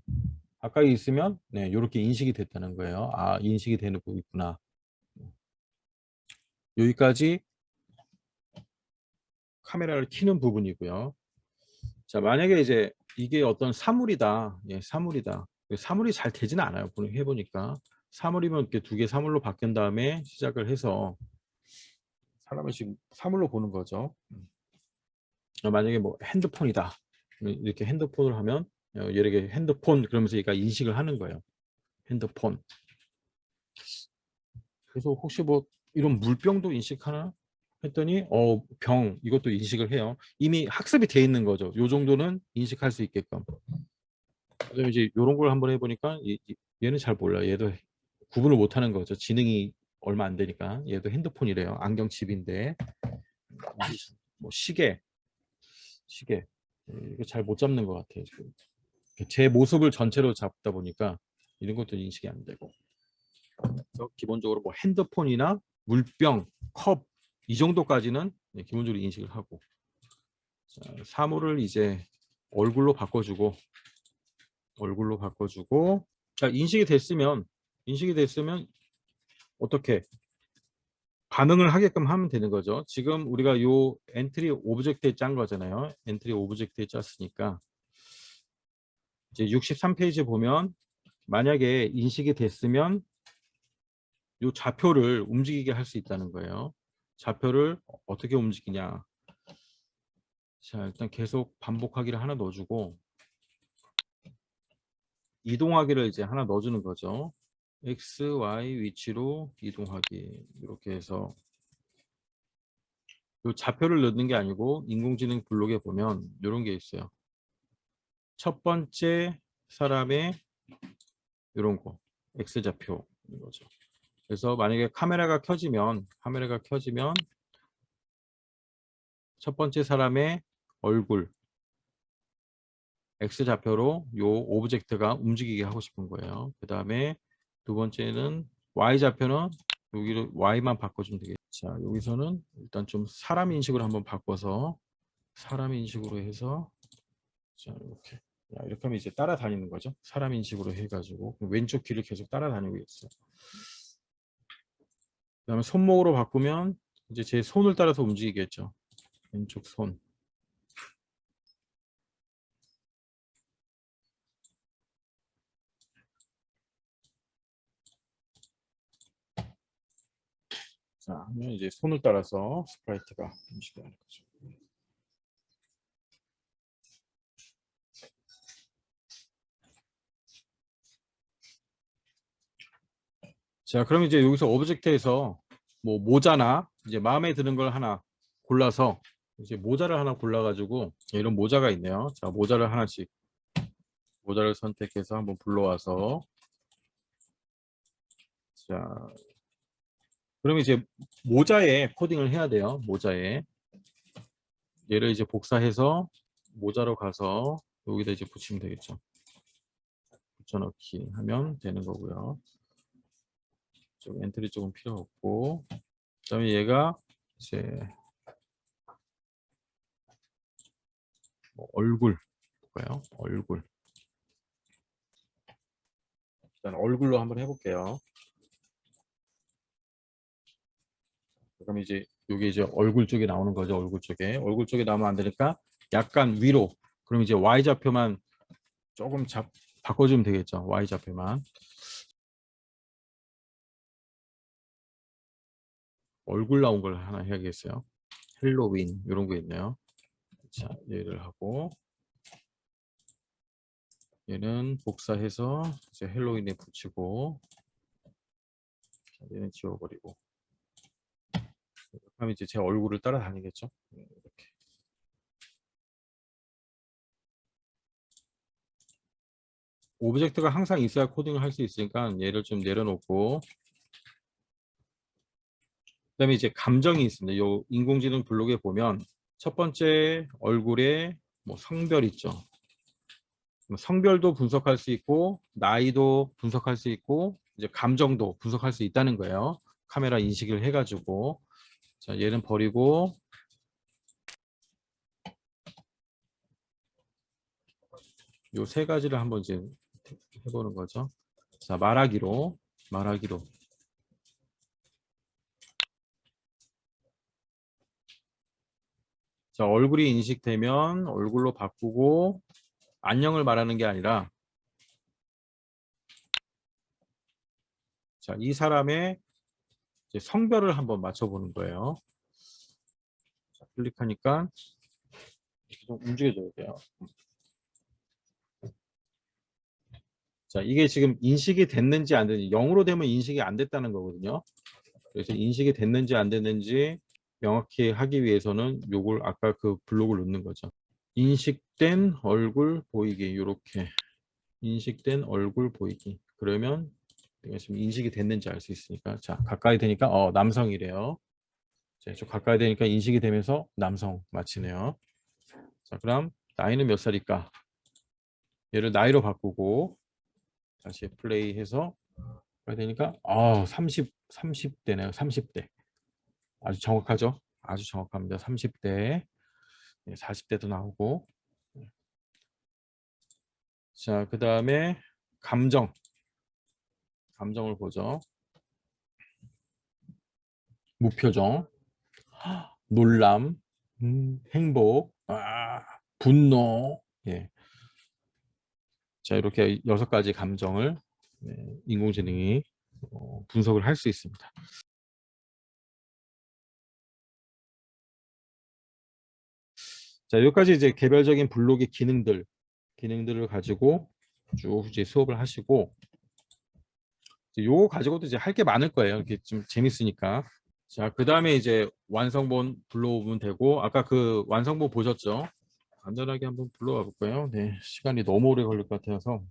가까이 있으면 네, 이렇게 인식이 됐다는 거예요. 아, 인식이 되는 거 있구나. 여기까지 카메라를 켜는 부분이고요. 자, 만약에 이제 이게 어떤 사물이다. 예, 사물이다. 사물이 잘 되지는 않아요. 해보니까. 사물이면 이렇게 2개 사물로 바뀐 다음에 시작을 해서 사람을 지금 사물로 보는 거죠. 만약에 뭐 핸드폰이다. 이렇게 핸드폰을 하면 여러 개 핸드폰 그러면서 얘가 인식을 하는 거예요. 핸드폰. 그래서 혹시 뭐 이런 물병도 인식하나 했더니 병 이것도 인식을 해요. 이미 학습이 돼 있는 거죠. 요 정도는 인식할 수 있게끔. 그다음에 이제 이런 걸 한번 해보니까 얘는 잘 몰라. 얘도 구분을 못 하는 거죠. 지능이 얼마 안 되니까. 얘도 핸드폰이래요. 안경칩인데 뭐 시계 이거 잘 못 잡는 것 같아요. 지금. 제 모습을 전체로 잡다 보니까 이런 것도 인식이 안 되고. 그래서 기본적으로 뭐 핸드폰이나 물병, 컵 이 정도까지는 기본적으로 인식을 하고 자, 사물을 이제 얼굴로 바꿔주고 자, 인식이 됐으면 어떻게 반응을 하게끔 하면 되는 거죠. 지금 우리가 요 엔트리 오브젝트에 짠 거잖아요. 엔트리 오브젝트에 짰으니까 이제 63페이지 보면 만약에 인식이 됐으면 요 좌표를 움직이게 할 수 있다는 거예요. 좌표를 어떻게 움직이냐. 자, 일단 계속 반복하기를 하나 넣어주고 이동하기를 이제 하나 넣어주는 거죠. X, Y 위치로 이동하기 이렇게 해서 요 좌표를 넣는 게 아니고 인공지능 블록에 보면 이런 게 있어요. 첫 번째 사람의 이런 거 X좌표 이거죠. 그래서 만약에 카메라가 켜지면 첫 번째 사람의 얼굴 X좌표로 요 오브젝트가 움직이게 하고 싶은 거예요. 그 다음에 두 번째는 Y좌표는 여기를 Y만 바꿔주면 되겠죠. 자, 여기서는 일단 좀 사람 인식으로 한번 바꿔서 사람 인식으로 해서 자, 이렇게 하면 이제 따라다니는 거죠. 사람 인식으로 해가지고 왼쪽 귀를 계속 따라다니고 있어요. 그 다음에 손목으로 바꾸면 이제 제 손을 따라서 움직이겠죠. 왼쪽 손. 자, 하면 이제 손을 따라서 스프라이트가 움직여야 하는 거죠. 자, 그럼 이제 여기서 오브젝트에서 뭐 모자나 이제 마음에 드는 걸 하나 골라서 이제 모자를 하나 골라가지고 이런 모자가 있네요. 자, 모자를 하나씩 모자를 선택해서 한번 불러와서 자, 그럼 이제 모자에 코딩을 해야 돼요. 모자에 얘를 이제 복사해서 모자로 가서 여기다 이제 붙이면 되겠죠. 붙여넣기 하면 되는 거고요. 좀 엔트리 조금 필요 없고, 그다음에 얘가 이제 뭐 얼굴 볼까요? 얼굴. 일단 얼굴로 한번 해볼게요. 그럼 이제 여기 이제 얼굴 쪽에 나오는 거죠. 얼굴 쪽에 나오면 안 되니까 약간 위로. 그럼 이제 Y 좌표만 조금 바꿔주면 되겠죠. Y 좌표만. 얼굴 나온 걸 하나 해야겠어요. 헬로윈 이런 거 있네요. 자, 얘를 하고 얘는 복사해서 이제 헬로윈에 붙이고 자, 얘는 지워버리고 그럼 이제 제 얼굴을 따라다니겠죠. 이렇게. 오브젝트가 항상 있어야 코딩을 할 수 있으니까 얘를 좀 내려놓고 그다음에 이제 감정이 있습니다. 요 인공지능 블록에 보면 첫 번째 얼굴에 뭐 성별 있죠. 성별도 분석할 수 있고 나이도 분석할 수 있고 이제 감정도 분석할 수 있다는 거예요. 카메라 인식을 해가지고 자 얘는 버리고 요 세 가지를 한번 이제 해보는 거죠. 자 말하기로 자 얼굴이 인식되면 얼굴로 바꾸고 안녕을 말하는 게 아니라 자 이 사람의 이제 성별을 한번 맞춰보는 거예요. 자, 클릭하니까 좀 움직여줘야 돼요. 자, 이게 지금 인식이 됐는지 안 됐는지 0으로 되면 인식이 안 됐다는 거거든요. 그래서 인식이 됐는지 안 됐는지 명확히 하기 위해서는 요걸 아까 그 블록을 넣는 거죠. 인식된 얼굴 보이기 이렇게 인식된 얼굴 보이기 그러면 내가 지금 인식이 됐는지 알 수 있으니까 자 가까이 되니까 남성이래요. 자, 좀 가까이 되니까 인식이 되면서 남성 맞히네요. 자 그럼 나이는 몇 살일까? 얘를 나이로 바꾸고 다시 플레이해서 그래야 되니까 30대네요. 30대. 아주 정확하죠? 아주 정확합니다. 30대. 40대도 나오고. 자, 그다음에 감정을 보죠. 무표정, 놀람, 행복, 분노. 예. 자, 이렇게 6가지 감정을 인공지능이 분석을 할 수 있습니다. 자, 여기까지 이제 개별적인 블록의 기능들을 가지고 쭉 이제 수업을 하시고 요거 가지고도 이제 할 게 많을 거예요. 이게 좀 재밌으니까. 자, 그 다음에 이제 완성본 불러오면 되고 아까 그 완성본 보셨죠? 간단하게 한번 불러와 볼까요? 네, 시간이 너무 오래 걸릴 것 같아서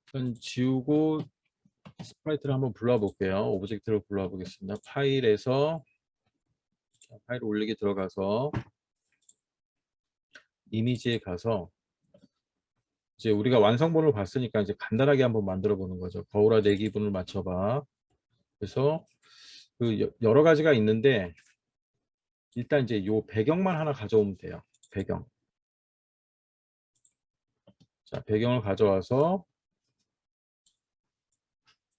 일단 지우고 스프라이트를 한번 불러와 볼게요. 오브젝트를 불러와 보겠습니다. 파일에서 파일 올리기 들어가서 이미지에 가서 이제 우리가 완성본을 봤으니까 이제 간단하게 한번 만들어 보는 거죠. 거울아 내 기분을 맞춰봐. 그래서 그 여러 가지가 있는데 일단 이제 요 배경만 하나 가져오면 돼요. 배경. 자, 배경을 가져와서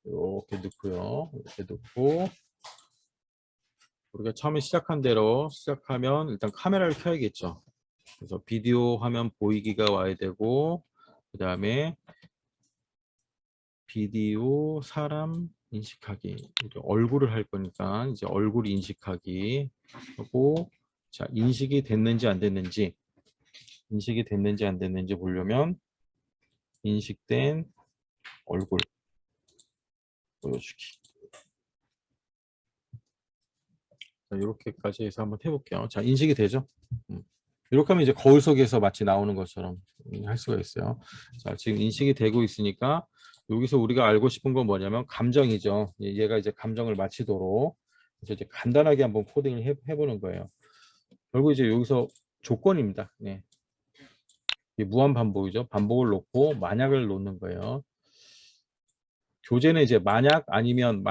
이렇게 넣고요. 이렇게 넣고 우리가 처음에 시작한 대로 시작하면 일단 카메라를 켜야겠죠. 그래서 비디오 화면 보이기가 와야 되고, 그 다음에 비디오 사람 인식하기, 이제 얼굴을 할 거니까 이제 얼굴 인식하기 하고, 자, 인식이 됐는지 안 됐는지 보려면 인식된 얼굴 보여주기. 자, 이렇게까지 해서 한번 해볼게요. 자, 인식이 되죠? 이렇게 하면 이제 거울 속에서 마치 나오는 것처럼 할 수가 있어요. 자, 지금 인식이 되고 있으니까 여기서 우리가 알고 싶은 건 뭐냐면 감정이죠. 얘가 이제 감정을 마치도록 그래서 이제 간단하게 한번 코딩을 해보는 거예요. 결국 이제 여기서 조건입니다. 네. 무한 반복이죠. 반복을 놓고 만약을 놓는 거예요. 교재는 이제 만약 아니면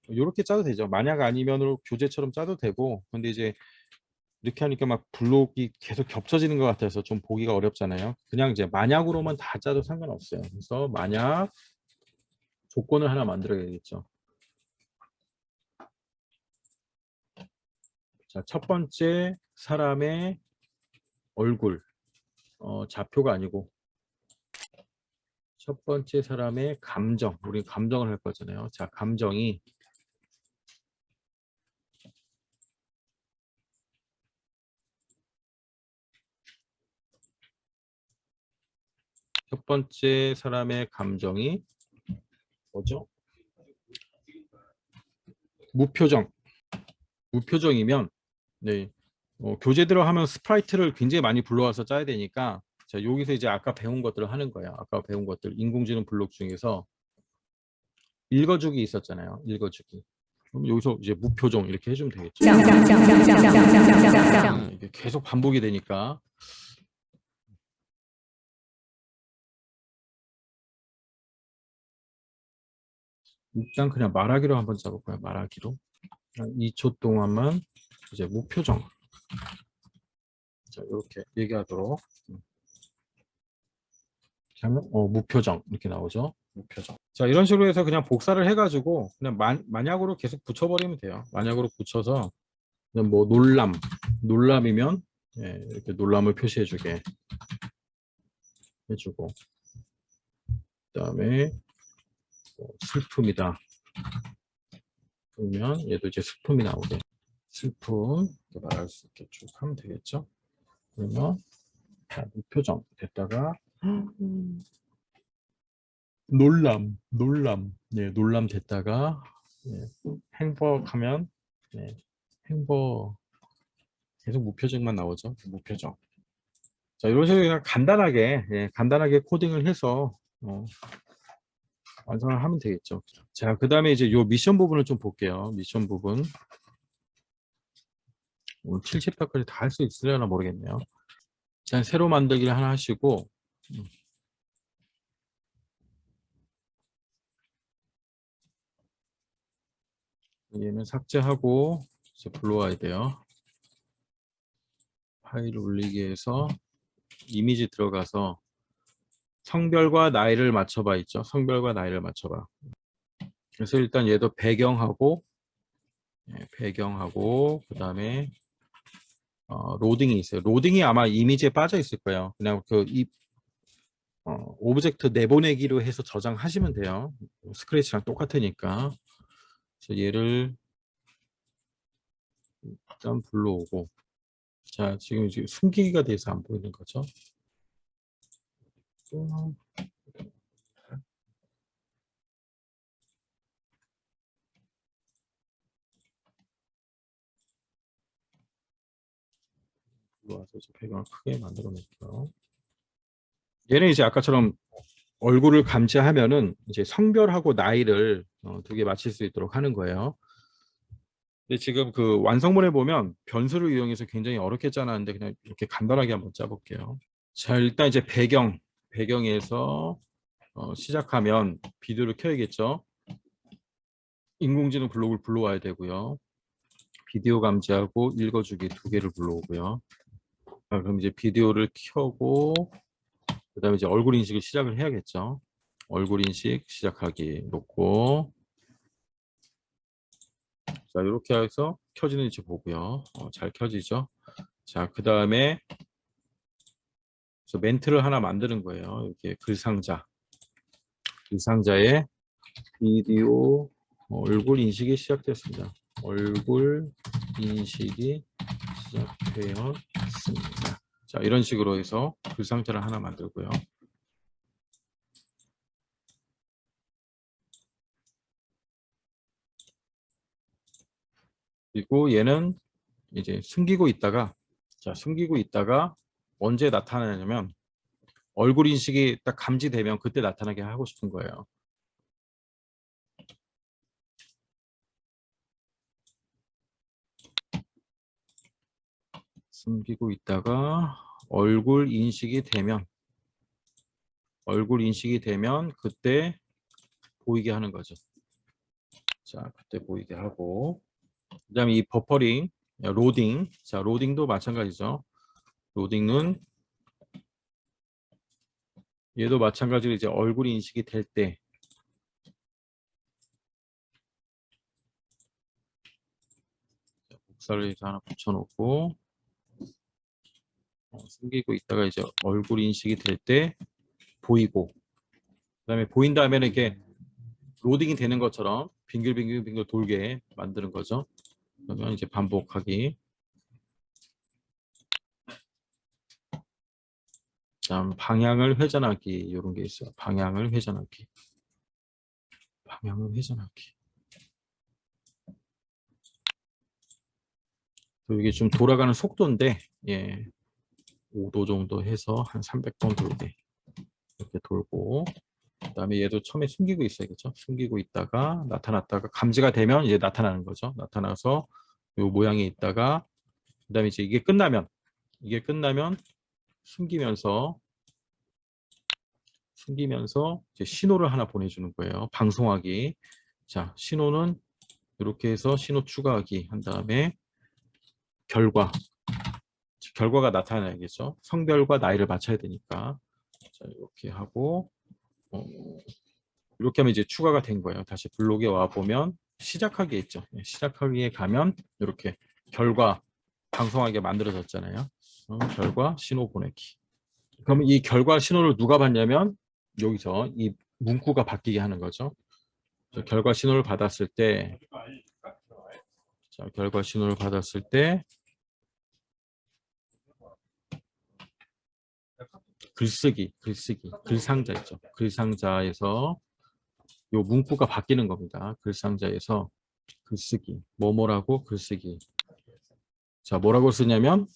이렇게 짜도 되죠. 만약 아니면으로 교재처럼 짜도 되고, 근데 이제 이렇게 하니까 막 블록이 계속 겹쳐지는 것 같아서 좀 보기가 어렵잖아요. 그냥 이제 만약으로만 다 짜도 상관없어요. 그래서 만약 조건을 하나 만들어야겠죠. 자, 첫 번째 사람의 얼굴, 좌표가 아니고 첫 번째 사람의 감정, 우리 감정을 할 거잖아요. 자, 감정이 첫 번째 사람의 감정이 뭐죠? 무표정이면 네, 교재대로 하면 스프라이트를 굉장히 많이 불러와서 짜야 되니까 자, 여기서 이제 아까 배운 것들을 하는 거예요. 아까 배운 것들 인공지능 블록 중에서 읽어주기 있었잖아요. 읽어주기. 그럼 여기서 이제 무표정 이렇게 해주면 되겠죠. 이게 계속 반복이 되니까 일단 그냥 말하기로 한번 짜볼까요? 말하기로. 2초 동안만 이제 무표정. 자, 이렇게 얘기하도록. 하면 무표정 이렇게 나오죠. 무표정. 자, 이런 식으로 해서 그냥 복사를 해가지고 그냥 만약으로 계속 붙여버리면 돼요. 만약으로 붙여서 그냥 뭐 놀람이면 예, 이렇게 놀람을 표시해주게 해주고, 그다음에 슬픔이다. 그러면 얘도 이제 슬픔이 나오게 슬픔 이렇게 말할 수 있게 쭉 하면 되겠죠. 그러면 자, 무표정 됐다가 놀람, 네, 놀람 됐다가 네, 행복하면 네, 행복 계속 무표정만 나오죠. 무표정. 자, 이런 식으로 그냥 간단하게 예, 간단하게 코딩을 해서 완성을 하면 되겠죠. 자, 그 다음에 이제 요 미션 부분을 좀 볼게요. 미션 부분. 오늘 70회까지 다 할 수 있으려나 모르겠네요. 일단 새로 만들기를 하나 하시고 얘는 삭제하고 이제 불러와야 돼요. 파일 올리기 해서 이미지 들어가서 성별과 나이를 맞춰봐 있죠. 성별과 나이를 맞춰봐. 그래서 일단 얘도 배경하고 그 다음에 로딩이 있어요. 로딩이 아마 이미지에 빠져 있을 거예요. 그냥 오브젝트 내보내기로 해서 저장하시면 돼요. 스크래치랑 똑같으니까. 그래서 얘를 일단 불러오고, 자, 지금 숨기기가 돼서 안 보이는 거죠. 들어와서 배경을 크게 만들어 놓을게요. 얘는 이제 아까처럼 얼굴을 감지하면은 이제 성별하고 나이를 두 개 맞출 수 있도록 하는 거예요. 근데 지금 그 완성본에 보면 변수를 이용해서 굉장히 어렵게 짜놨는데 그냥 이렇게 간단하게 한번 짜볼게요. 자, 일단 이제 배경에서 시작하면 비디오를 켜야겠죠. 인공지능 블록을 불러와야 되고요. 비디오 감지하고 읽어주기 두 개를 불러오고요. 그럼 이제 비디오를 켜고 그 다음에 이제 얼굴 인식을 시작을 해야겠죠. 얼굴 인식 시작하기 놓고 자, 이렇게 해서 켜지는지 보고요. 잘 켜지죠. 자, 그 다음에 멘트를 하나 만드는 거예요. 이렇게 글상자. 글상자에 비디오 얼굴 인식이 시작됐습니다. 얼굴 인식이 시작되었습니다. 자, 이런 식으로 해서 글상자를 하나 만들고요. 그리고 얘는 이제 숨기고 있다가, 자, 숨기고 있다가 언제 나타나냐면 얼굴 인식이 딱 감지되면 그때 나타나게 하고 싶은 거예요. 숨기고 있다가 얼굴 인식이 되면 그때 보이게 하는 거죠. 자, 그때 보이게 하고, 그다음에 이 버퍼링, 로딩. 자, 로딩도 마찬가지죠. 로딩은 얘도 마찬가지로 이제 얼굴 인식이 될 때, 복사를 해서 하나 붙여놓고, 숨기고 있다가 이제 얼굴 인식이 될 때 보이고, 그다음에 보인 다음에는 이렇게 로딩이 되는 것처럼 빙글빙글 돌게 만드는 거죠. 그러면 이제 반복하기. 자, 방향을 회전하기 이런 게 있어요. 방향을 회전하기. 방향을 회전하기. 이게 좀 돌아가는 속도인데, 예, 5도 정도 해서 한 300번 돌게 이렇게 돌고, 그다음에 얘도 처음에 숨기고 있어야겠죠. 숨기고 있다가 나타났다가 감지가 되면 이제 나타나는 거죠. 나타나서 요 모양이 있다가, 그다음에 이제 이게 끝나면 숨기면서 이제 신호를 하나 보내주는 거예요. 방송하기. 자, 신호는 이렇게 해서 신호 추가하기 한 다음에 결과가 나타나야겠죠. 성별과 나이를 맞춰야 되니까. 자, 이렇게 하고 이렇게 하면 이제 추가가 된 거예요. 다시 블록에 와 보면 시작하기에 있죠. 시작하기에 가면 이렇게 결과 방송하게 만들어졌잖아요. 결과 신호 보내기. 그러면 이 결과 신호를 누가 받냐면 여기서 이 문구가 바뀌게 하는 거죠. 결과 신호를 받았을 때, 자, 결과 신호를 받았을 때 글쓰기, 글상자 있죠. 글상자에서 요 문구가 바뀌는 겁니다. 글상자에서 글쓰기, 뭐뭐라고 글쓰기. 자, 뭐라고 쓰냐면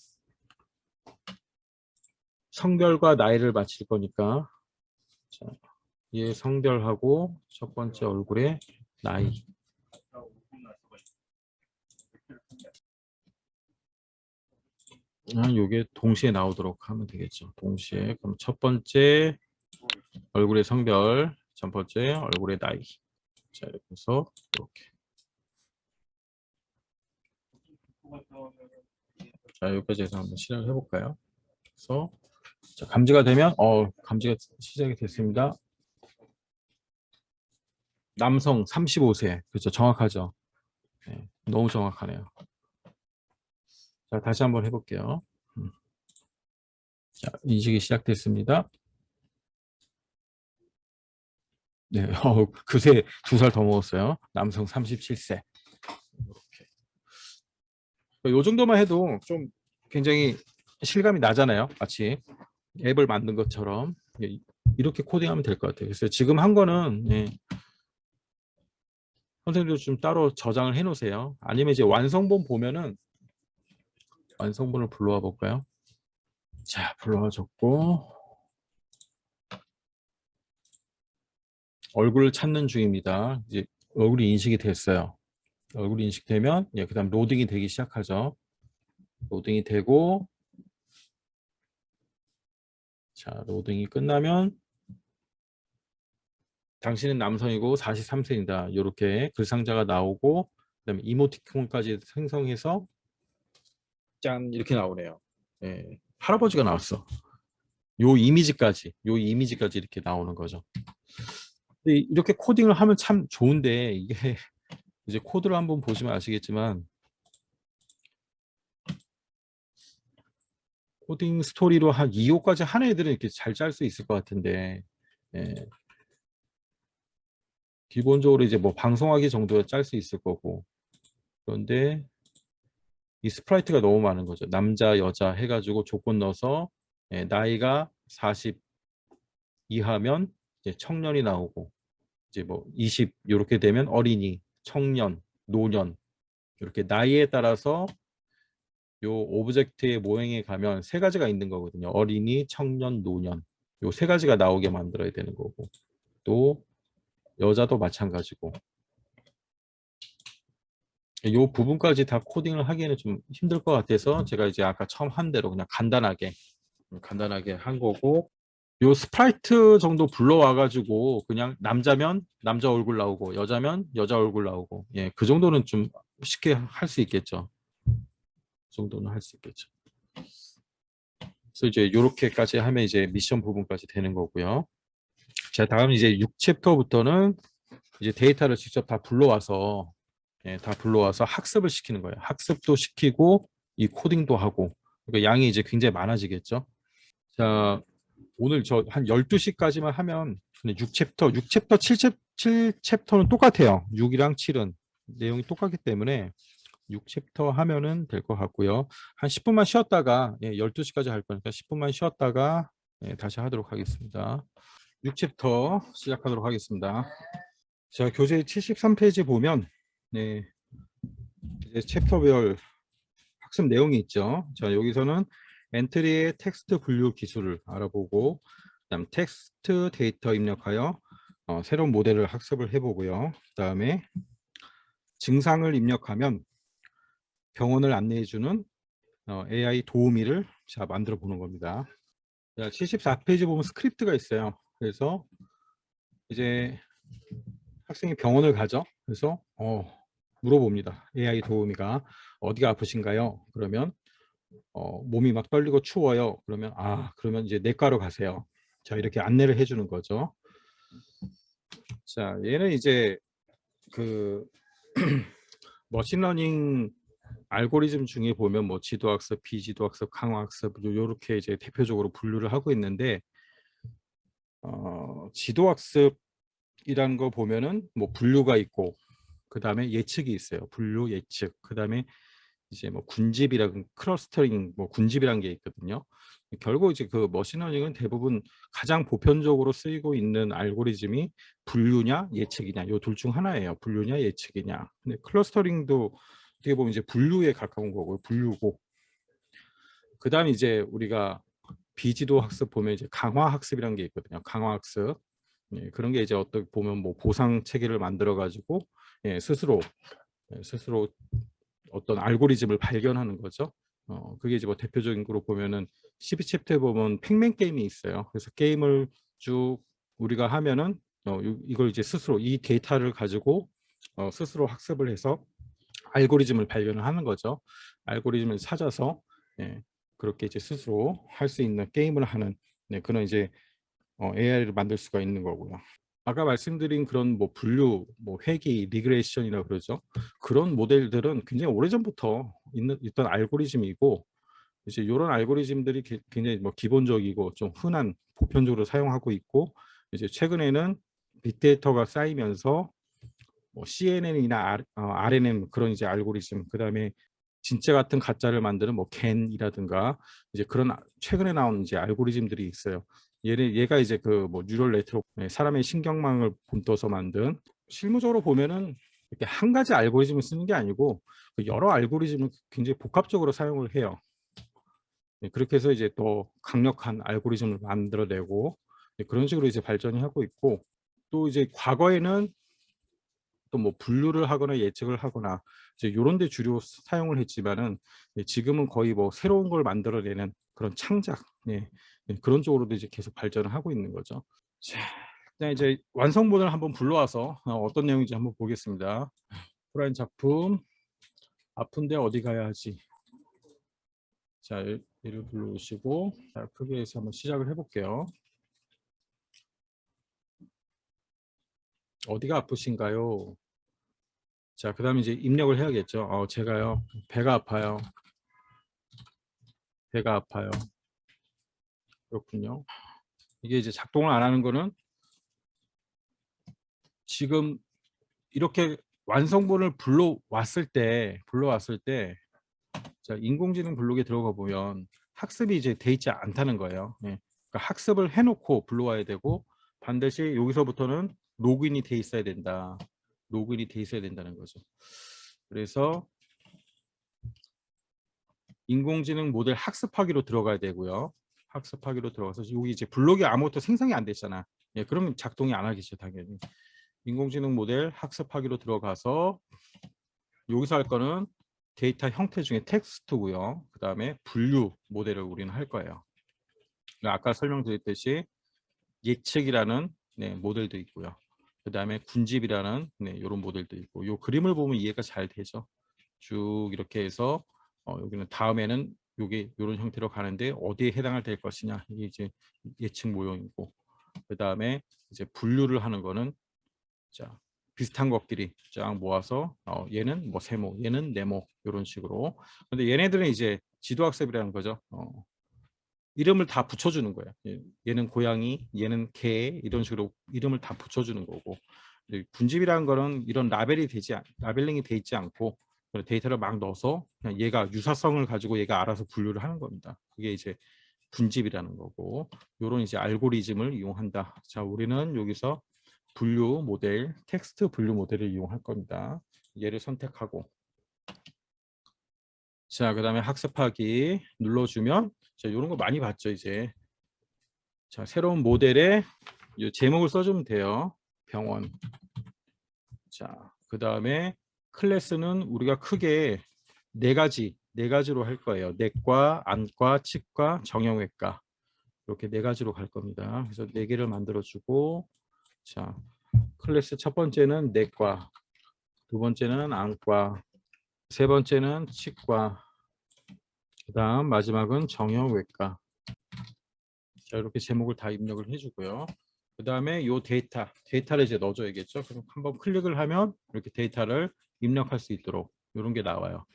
성별과 나이를 맞힐 거니까, 자, 얘 성별하고 첫 번째 얼굴에 나이. 요게 동시에 나오도록 하면 되겠죠. 동시에. 그럼 첫 번째 얼굴의 성별, 첫 번째 얼굴의 나이. 자, 이렇게 해서 이렇게. 자, 여기까지 해서 한번 실행을 해볼까요? 그래서 자, 감지가 되면 감지가 시작이 됐습니다. 남성 35세. 그렇죠. 정확하죠. 네, 너무 정확하네요. 자, 다시 한번 해볼게요. 자, 인식이 시작됐습니다. 네, 그새 2살 더 먹었어요. 남성 37세. 이렇게. 이 정도만 해도 좀 굉장히 실감이 나잖아요. 마치 앱을 만든 것처럼 이렇게 코딩하면 될 것 같아요. 그래서 지금 한 거는 선생님도 좀 따로 저장을 해 놓으세요. 아니면 이제 완성본 보면은 완성본을 불러와 볼까요? 자, 불러와 줬고 얼굴을 찾는 중입니다. 이제 얼굴이 인식이 됐어요. 얼굴이 인식되면 그다음 로딩이 되기 시작하죠. 로딩이 되고, 자, 로딩이 끝나면 당신은 남성이고 43세입니다. 이렇게 글상자가 나오고, 그다음에 이모티콘까지 생성해서 짠 이렇게 나오네요. 예, 할아버지가 나왔어. 요 이미지까지 이렇게 나오는 거죠. 근데 이렇게 코딩을 하면 참 좋은데 이게 이제 코드를 한번 보시면 아시겠지만 코딩 스토리로 한 2호까지 하는 애들은 이렇게 잘 짤 수 있을 것 같은데 예, 기본적으로 이제 뭐 방송하기 정도야 짤 수 있을 거고 그런데 이 스프라이트가 너무 많은 거죠. 남자, 여자 해가지고 조건 넣어서 예, 나이가 40 이하면 이제 청년이 나오고 이제 뭐 20 이렇게 되면 어린이, 청년, 노년 이렇게 나이에 따라서 요 오브젝트의 모형에 가면 세 가지가 있는 거거든요. 어린이, 청년, 노년 요 세 가지가 나오게 만들어야 되는 거고 또 여자도 마찬가지고 요 부분까지 다 코딩을 하기에는 좀 힘들 것 같아서 제가 이제 아까 처음 한 대로 그냥 간단하게 한 거고 요 스프라이트 정도 불러와 가지고 그냥 남자면 남자 얼굴 나오고 여자면 여자 얼굴 나오고 예, 그 정도는 좀 쉽게 할 수 있겠죠. 그 정도는 할 수 있겠죠. 그래서 이제 요렇게까지 하면 이제 미션 부분까지 되는 거고요. 자, 다음 이제 6챕터부터는 이제 데이터를 직접 다 불러와서 예, 다 불러와서 학습을 시키는 거예요. 학습도 시키고 이 코딩도 하고 그러니까 양이 이제 굉장히 많아지겠죠. 자, 오늘 저 한 12시까지만 하면 근데 6챕터 7챕터는 똑같아요. 6이랑 7은 내용이 똑같기 때문에 6챕터 하면은 될 것 같고요. 한 10분만 쉬었다가 예, 12시까지 할 거니까 10분만 쉬었다가 예, 다시 하도록 하겠습니다. 6챕터 시작하도록 하겠습니다. 자, 교재 73페이지 보면 네, 이제 챕터별 학습 내용이 있죠. 자, 여기서는 엔트리의 텍스트 분류 기술을 알아보고 그다음 텍스트 데이터 입력하여 새로운 모델을 학습을 해보고요. 그다음에 증상을 입력하면 병원을 안내해주는 AI 도우미를 자 만들어 보는 겁니다. 자, 74페이지 보면 스크립트가 있어요. 그래서 이제 학생이 병원을 가죠. 그래서 물어봅니다. AI 도우미가 어디가 아프신가요? 그러면 몸이 막 떨리고 추워요. 그러면 그러면 이제 내과로 가세요. 자, 이렇게 안내를 해주는 거죠. 자, 얘는 이제 그 머신러닝 알고리즘 중에 보면 뭐 지도학습, 비지도학습, 강화학습 요렇게 이제 대표적으로 분류를 하고 있는데 지도학습이라는 거 보면은 뭐 분류가 있고 그 다음에 예측이 있어요. 분류, 예측. 그 다음에 이제 뭐 군집이랑 클러스터링, 뭐 군집이라는 게 있거든요. 결국 이제 그 머신러닝은 대부분 가장 보편적으로 쓰이고 있는 알고리즘이 분류냐 예측이냐 요 둘 중 하나예요. 분류냐 예측이냐. 근데 클러스터링도 어떻게 보면 이제 분류에 가까운 거고 분류고. 그다음에 이제 우리가 비지도 학습 보면 이제 강화 학습이라는 게 있거든요. 강화 학습. 예, 그런 게 이제 어떻게 보면 뭐 보상 체계를 만들어 가지고 예, 스스로 어떤 알고리즘을 발견하는 거죠. 그게 이제 뭐 대표적인 거로 보면은 12챕터에 보면 팩맨 게임이 있어요. 그래서 게임을 쭉 우리가 하면은 이걸 이제 스스로 이 데이터를 가지고 스스로 학습을 해서 알고리즘을 발견을 하는 거죠. 알고리즘을 찾아서 예, 그렇게 이제 스스로 할 수 있는 게임을 하는 네, 그런 이제 AI를 만들 수가 있는 거고요. 아까 말씀드린 그런 뭐 분류, 뭐 회귀, 리그레이션이라 그러죠. 그런 모델들은 굉장히 오래전부터 있던 알고리즘이고 이제 이런 알고리즘들이 굉장히 뭐 기본적이고 좀 흔한 보편적으로 사용하고 있고 이제 최근에는 빅데이터가 쌓이면서 뭐 CNN이나 RNN 그런 이제 알고리즘 그다음에 진짜 같은 가짜를 만드는 뭐 겐이라든가 이제 그런 최근에 나온 이제 알고리즘들이 있어요. 얘가 이제 그 뭐 뉴럴 네트워크 사람의 신경망을 본떠서 만든 실무적으로 보면은 이렇게 한 가지 알고리즘을 쓰는 게 아니고 그 여러 알고리즘을 굉장히 복합적으로 사용을 해요. 그렇게 해서 이제 또 강력한 알고리즘을 만들어내고 그런 식으로 이제 발전이 하고 있고 또 이제 과거에는 또 뭐 분류를 하거나 예측을 하거나 이제 요런 데 주로 사용을 했지만은 지금은 거의 뭐 새로운 걸 만들어내는 그런 창작 그런 쪽으로도 이제 계속 발전을 하고 있는 거죠. 자, 일단 이제 완성본을 한번 불러와서 어떤 내용인지 한번 보겠습니다. 프라인 작품 아픈데 어디 가야 하지? 자, 얘를 불러오시고 자, 크게 해서 한번 시작을 해볼게요. 어디가 아프신가요? 자, 그 다음에 이제 입력을 해야겠죠. 제가요, 배가 아파요. 배가 아파요. 그렇군요. 이게 이제 작동을 안 하는 거는 지금 이렇게 완성본을 불러왔을 때, 자, 인공지능 블록에 들어가 보면 학습이 이제 돼 있지 않다는 거예요. 예. 그러니까 학습을 해놓고 불러와야 되고 반드시 여기서부터는 로그인이 돼 있어야 된다. 로그인이 돼 있어야 된다는 거죠. 그래서 인공지능 모델 학습하기로 들어가야 되고요. 학습하기로 들어가서 여기 이제 블록이 아무것도 생성이 안 됐잖아. 예, 그러면 작동이 안 하겠죠, 당연히. 인공지능 모델 학습하기로 들어가서 여기서 할 거는 데이터 형태 중에 텍스트고요. 그 다음에 분류 모델을 우리는 할 거예요. 아까 설명드렸듯이 예측이라는 모델도 있고요. 그 다음에 군집이라는 이런 모델도 있고, 이 그림을 보면 이해가 잘 되죠. 쭉 이렇게 해서 여기는 다음에는 요게 이런 형태로 가는데 어디에 해당할 될 것이냐, 이게 이제 예측 모형이고, 그 다음에 이제 분류를 하는 거는 자 비슷한 것끼리 쫙 모아서 얘는 뭐 세모, 얘는 네모 이런 식으로. 근데 얘네들은 이제 지도학습이라는 거죠. 이름을 다 붙여주는 거예요. 얘는 고양이, 얘는 개 이런 식으로 이름을 다 붙여주는 거고. 군집이라는 거는 이런 라벨링이 돼 있지 않고 데이터를 막 넣어서 그냥 얘가 유사성을 가지고 얘가 알아서 분류를 하는 겁니다. 그게 이제 군집이라는 거고, 이런 이제 알고리즘을 이용한다. 자, 우리는 여기서 분류 모델, 텍스트 분류 모델을 이용할 겁니다. 얘를 선택하고, 자, 그 다음에 학습하기 눌러주면, 자, 이런 거 많이 봤죠, 이제. 자, 새로운 모델에 이 제목을 써주면 돼요. 병원. 자, 그 다음에 클래스는 우리가 크게 네 가지로 할 거예요. 내과, 안과, 치과, 정형외과. 이렇게 네 가지로 갈 겁니다. 그래서 네 개를 만들어주고, 자, 클래스 첫 번째는 내과, 두 번째는 안과, 세 번째는 치과, 그 다음 마지막은 정형외과. 자, 이렇게 제목을 다 입력을 해주고요. 그 다음에 이 데이터를 이제 넣어줘야겠죠. 그럼 한번 클릭을 하면 이렇게 데이터를 입력할 수 있도록 이런 게 나와요.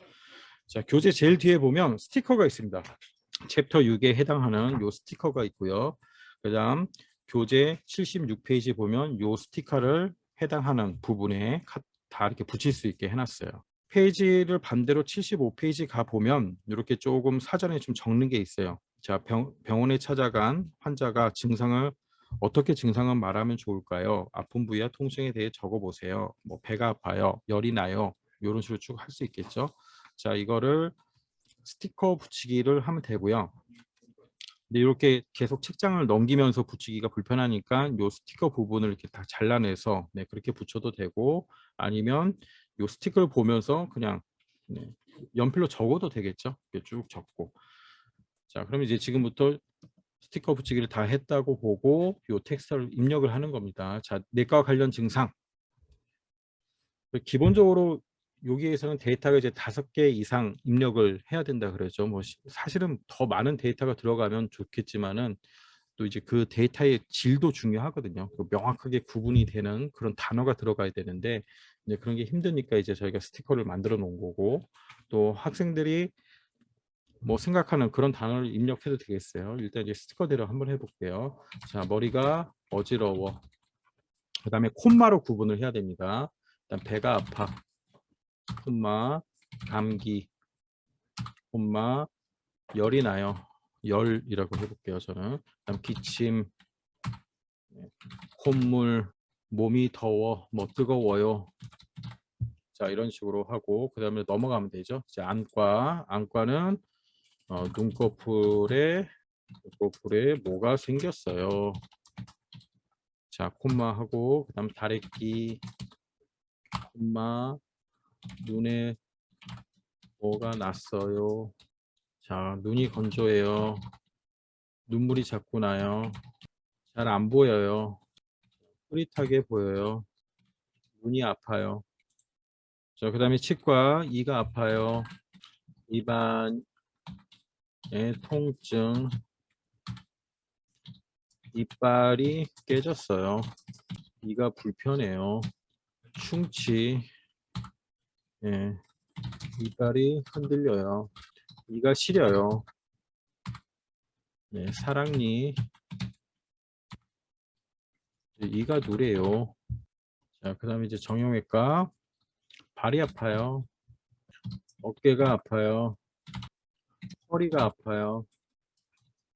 자, 교재 제일 뒤에 보면 스티커가 있습니다. 챕터 6에 해당하는 요 스티커가 있고요. 그 다음 교재 76페이지 보면 요 스티커를 해당하는 부분에 다 이렇게 붙일 수 있게 해놨어요. 페이지를 반대로 75페이지 가 보면 이렇게 조금 사전에 좀 적는 게 있어요. 자, 병원에 찾아간 환자가 어떻게 증상을 말하면 좋을까요? 아픈 부위와 통증에 대해 적어보세요. 뭐 배가 아파요, 열이 나요, 이런 식으로 쭉 할 수 있겠죠. 자, 이거를 스티커 붙이기를 하면 되고요. 근데 이렇게 계속 책장을 넘기면서 붙이기가 불편하니까 이 스티커 부분을 이렇게 다 잘라내서 그렇게 붙여도 되고, 아니면 이 스티커를 보면서 그냥 연필로 적어도 되겠죠. 이렇게 쭉 적고. 자, 그럼 이제 지금부터 스티커 붙이기를 다 했다고 보고 이 텍스트를 입력을 하는 겁니다. 자, 내과 관련 증상. 기본적으로 여기에서는 데이터가 이제 5개 이상 입력을 해야 된다 그러죠. 뭐 사실은 더 많은 데이터가 들어가면 좋겠지만은 또 이제 그 데이터의 질도 중요하거든요. 명확하게 구분이 되는 그런 단어가 들어가야 되는데 이제 그런 게 힘드니까 이제 저희가 스티커를 만들어 놓은 거고, 또 학생들이 뭐 생각하는 그런 단어를 입력해도 되겠어요. 일단 이제 스티커대로 한번 해볼게요. 자, 머리가 어지러워. 그 다음에 콤마로 구분을 해야 됩니다. 일단 배가 아파. 콤마, 감기, 콤마, 열이 나요. 열이라고 해볼게요. 저는. 그다음 기침, 콧물, 몸이 더워, 뭐 뜨거워요. 자, 이런 식으로 하고 그 다음에 넘어가면 되죠. 이제 안과는 눈꺼풀에 뭐가 생겼어요. 자, 콤마 하고 그 다음 다래끼, 콤마, 눈에 뭐가 났어요. 자, 눈이 건조해요. 눈물이 자꾸 나요. 잘 안 보여요. 흐릿하게 보여요. 눈이 아파요. 자, 그 다음에 치과, 이가 아파요. 입안의 통증, 이빨이 깨졌어요. 이가 불편해요. 충치, 예, 이빨이 흔들려요. 이가 시려요. 네, 사랑니. 이가 누래요. 자, 그 다음에 이제 정형외과. 발이 아파요. 어깨가 아파요. 허리가 아파요.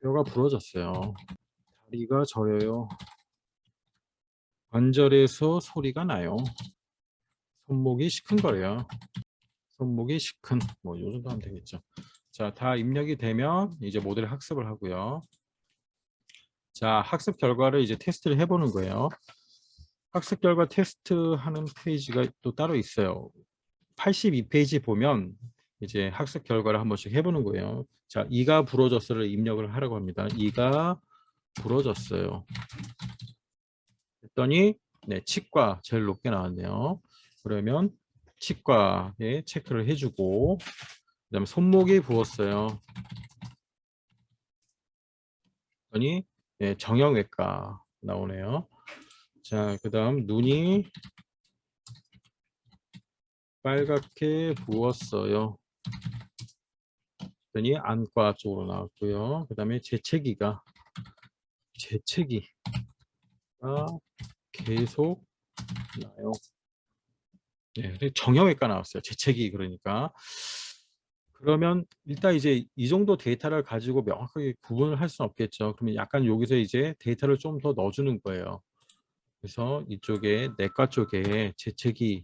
뼈가 부러졌어요. 다리가 저려요. 관절에서 소리가 나요. 손목이 시큰거려요. 손목이 시큰. 뭐, 요 정도 하면 되겠죠. 자, 다 입력이 되면 이제 모델 학습을 하고요. 자, 학습 결과를 이제 테스트를 해보는 거예요. 학습 결과 테스트 하는 페이지가 또 따로 있어요. 82페이지 보면 이제 학습 결과를 한 번씩 해보는 거예요. 자, 이가 부러졌어를 입력을 하라고 합니다. 이가 부러졌어요. 했더니 네, 치과 제일 높게 나왔네요. 그러면 치과에 체크를 해주고 그다음에 손목이 부었어요. 그러니 네, 정형외과 나오네요. 자, 그다음 눈이 빨갛게 부었어요. 그랬더니 안과 쪽으로 나왔고요. 그다음에 재채기가 계속 나요. 네, 정형외과 나왔어요. 재채기 그러니까. 그러면 일단 이제 이 정도 데이터를 가지고 명확하게 구분을 할 수는 없겠죠. 그러면 약간 여기서 이제 데이터를 좀 더 넣어주는 거예요. 그래서 이쪽에 내과 쪽에 재채기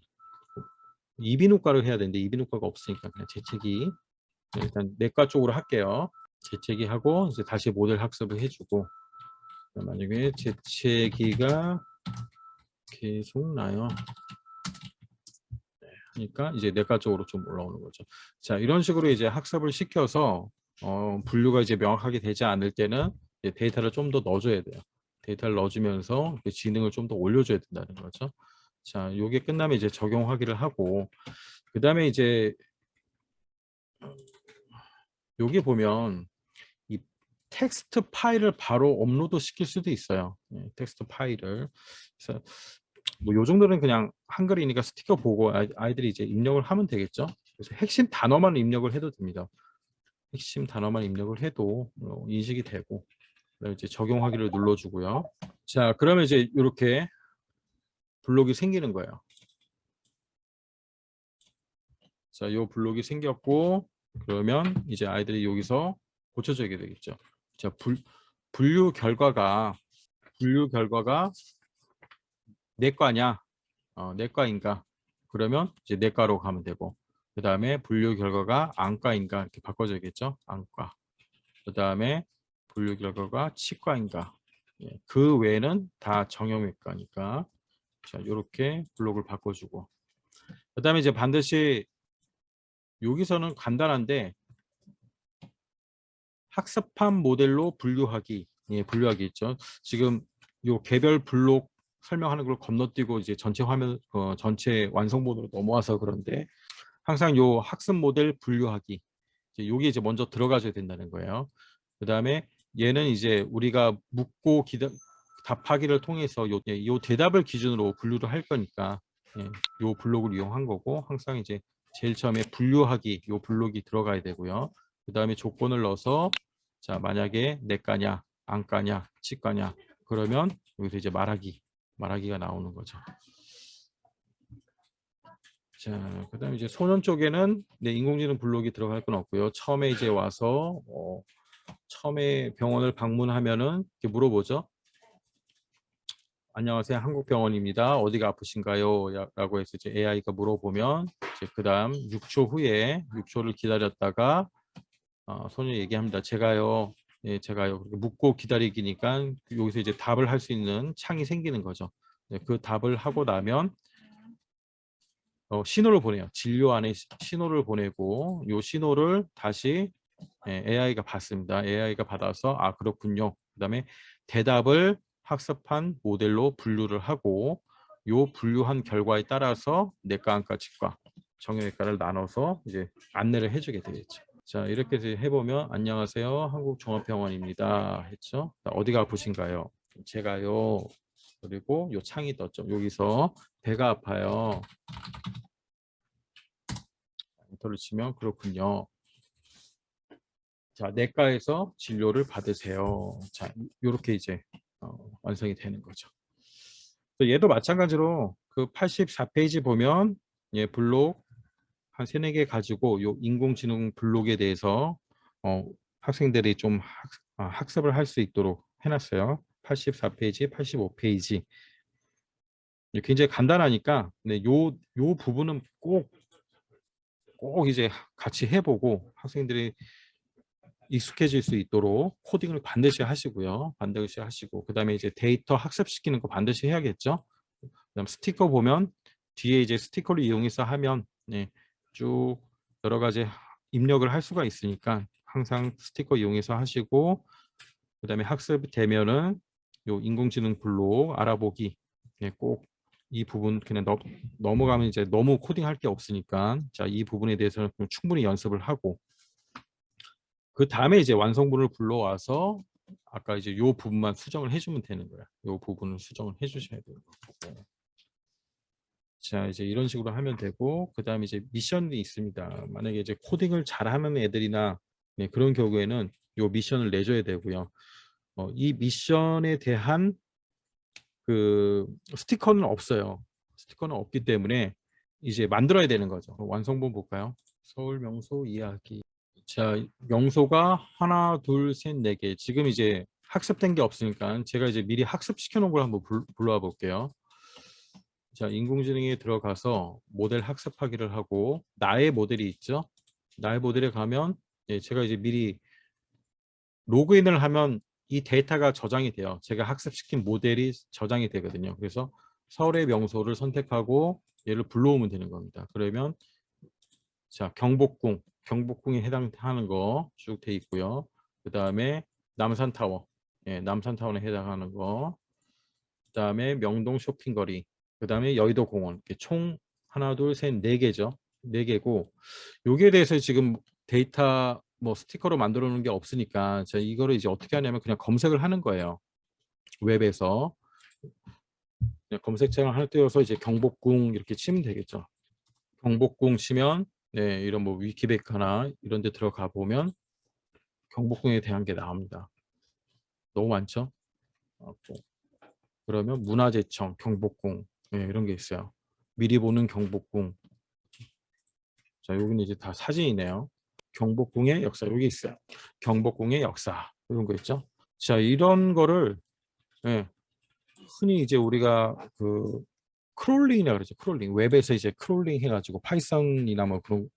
이비인후과를 해야 되는데 이비인후과가 없으니까 그냥 재채기 일단 내과 쪽으로 할게요. 재채기 하고 이제 다시 모델 학습을 해주고 만약에 재채기가 계속 나요. 그러니까 이제 내과 쪽으로 좀 올라오는 거죠. 자, 이런 식으로 이제 학습을 시켜서 분류가 이제 명확하게 되지 않을 때는 이제 데이터를 좀 더 넣어줘야 돼요. 데이터를 넣어주면서 지능을 좀 더 올려줘야 된다는 거죠. 자, 요게 끝나면 이제 적용 확인을 하고 그 다음에 이제 여기 보면 이 텍스트 파일을 바로 업로드 시킬 수도 있어요. 텍스트 파일을. 그래서 뭐 요 정도는 그냥 한글이니까 스티커 보고 아이들이 이제 입력을 하면 되겠죠. 그래서 핵심 단어만 입력을 해도 됩니다. 핵심 단어만 입력을 해도 인식이 되고 이제 적용하기를 눌러주고요. 자, 그러면 이제 이렇게 블록이 생기는 거예요. 자, 요 블록이 생겼고 그러면 이제 아이들이 여기서 고쳐줘야 되겠죠. 자, 분류 결과가 내과냐? 내과인가? 그러면 이제 내과로 가면 되고 그 다음에 분류 결과가 안과인가 이렇게 바꿔줘야겠죠. 안과. 그 다음에 분류 결과가 치과인가. 예, 그 외에는 다 정형외과니까 자 이렇게 블록을 바꿔주고 그 다음에 이제 반드시 여기서는 간단한데 학습한 모델로 분류하기 예, 분류하기 있죠. 지금 요 개별 블록 설명하는 걸 건너뛰고 이제 전체 화면 전체 완성본으로 넘어와서 그런데 항상 요 학습 모델 분류하기 여기 이제 먼저 들어가줘야 된다는 거예요. 그 다음에 얘는 이제 우리가 묻고 답하기를 통해서 요 대답을 기준으로 분류를 할 거니까 예, 요 블록을 이용한 거고 항상 이제 제일 처음에 분류하기 요 블록이 들어가야 되고요. 그 다음에 조건을 넣어서 자 만약에 내과냐 안과냐 치과냐 그러면 여기서 이제 말하기가 나오는 거죠. 자, 그다음에 이제 소년 쪽에는 인공지능 블록이 들어갈 건 없고요. 처음에 이제 와서 처음에 병원을 방문하면은 이렇게 물어보죠. 안녕하세요, 한국병원입니다. 어디가 아프신가요? 라고 해서 이제 AI가 물어보면 이제 그다음 6초 후에 6초를 기다렸다가 소년이 얘기합니다. 제가요, 예, 제가요. 그렇게 묻고 기다리기니까 여기서 이제 답을 할 수 있는 창이 생기는 거죠. 네, 그 답을 하고 나면 신호를 보내요. 진료 안에 신호를 보내고 이 신호를 다시 AI가 받습니다. AI가 받아서 아 그렇군요. 그다음에 대답을 학습한 모델로 분류를 하고 이 분류한 결과에 따라서 내과, 안과, 치과, 정형외과를 나눠서 이제 안내를 해주게 되겠죠. 자 이렇게 해보면 안녕하세요, 한국종합병원입니다 했죠. 어디가 아프신가요? 제가요. 그리고 요 창이 떴죠. 여기서 배가 아파요. 엔터를 치면 그렇군요. 자, 내과에서 진료를 받으세요. 자, 이렇게 이제 완성이 되는 거죠. 또 얘도 마찬가지로 그 84페이지 보면 예, 블록 한 3, 4개 가지고 요 인공지능 블록에 대해서 학생들이 좀 학습을 할 수 있도록 해놨어요. 84페이지, 85페이지. 굉장히 간단하니까 네, 요 부분은 꼭 이제 같이 해보고 학생들이 익숙해질 수 있도록 코딩을 반드시 하시고요. 반드시 하시고 그다음에 이제 데이터 학습시키는 거 반드시 해야겠죠. 그다음 스티커 보면 뒤에 이제 스티커를 이용해서 하면 네, 쭉 여러 가지 입력을 할 수가 있으니까 항상 스티커 이용해서 하시고 그다음에 학습되면은 요 인공지능 블록 알아보기 네, 꼭 이 부분 그냥 넘어가면 이제 너무 코딩할 게 없으니까 자, 이 부분에 대해서는 충분히 연습을 하고 그 다음에 이제 완성본을 불러와서 아까 이제 요 부분만 수정을 해주면 되는 거야. 요 부분을 수정을 해주셔야 되는 거고. 자, 이제 이런 식으로 하면 되고, 그 다음에 이제 미션이 있습니다. 만약에 이제 코딩을 잘하는 애들이나 네, 그런 경우에는 요 미션을 내줘야 되고요. 이 미션에 대한 그 스티커는 없어요. 스티커는 없기 때문에 이제 만들어야 되는 거죠. 완성본 볼까요? 서울 명소 이야기. 자, 명소가 하나, 둘, 셋, 네 개. 지금 이제 학습된 게 없으니까 제가 이제 미리 학습시켜 놓은 걸 한번 불러와 볼게요. 자, 인공지능에 들어가서 모델 학습하기를 하고 나의 모델이 있죠. 나의 모델에 가면 제가 이제 미리 로그인을 하면 이 데이터가 저장이 돼요. 제가 학습시킨 모델이 저장이 되거든요. 그래서 서울의 명소를 선택하고 얘를 불러오면 되는 겁니다. 그러면 자, 경복궁에 해당하는 거 쭉 돼 있고요. 그 다음에 남산타워, 남산타워에 해당하는 거. 그 다음에 명동 쇼핑거리, 그 다음에 여의도공원. 이렇게 총 하나, 둘, 셋, 네 개죠. 네 개고 여기에 대해서 지금 데이터 뭐 스티커로 만들어 놓은 게 없으니까 자, 이거를 이제 어떻게 하냐면 그냥 검색을 하는 거예요. 웹에서 그냥 검색창을 하나 띄워서 이제 경복궁 이렇게 치면 되겠죠. 경복궁 치면 네, 이런 뭐 위키백과나 이런 데 들어가 보면 경복궁에 대한 게 나옵니다. 너무 많죠? 그러면 문화재청, 경복궁 네, 이런 게 있어요. 미리 보는 경복궁. 자, 여기는 이제 다 사진이네요. 경복궁의 역사 여기 있어요. 경복궁의 역사 이런 거 있죠. 자, 이런 거를 네, 흔히 이제 우리가 그 크롤링이라고 그러죠. 크롤링. 웹에서 이제 크롤링 해가지고 파이썬이나 뭐 그런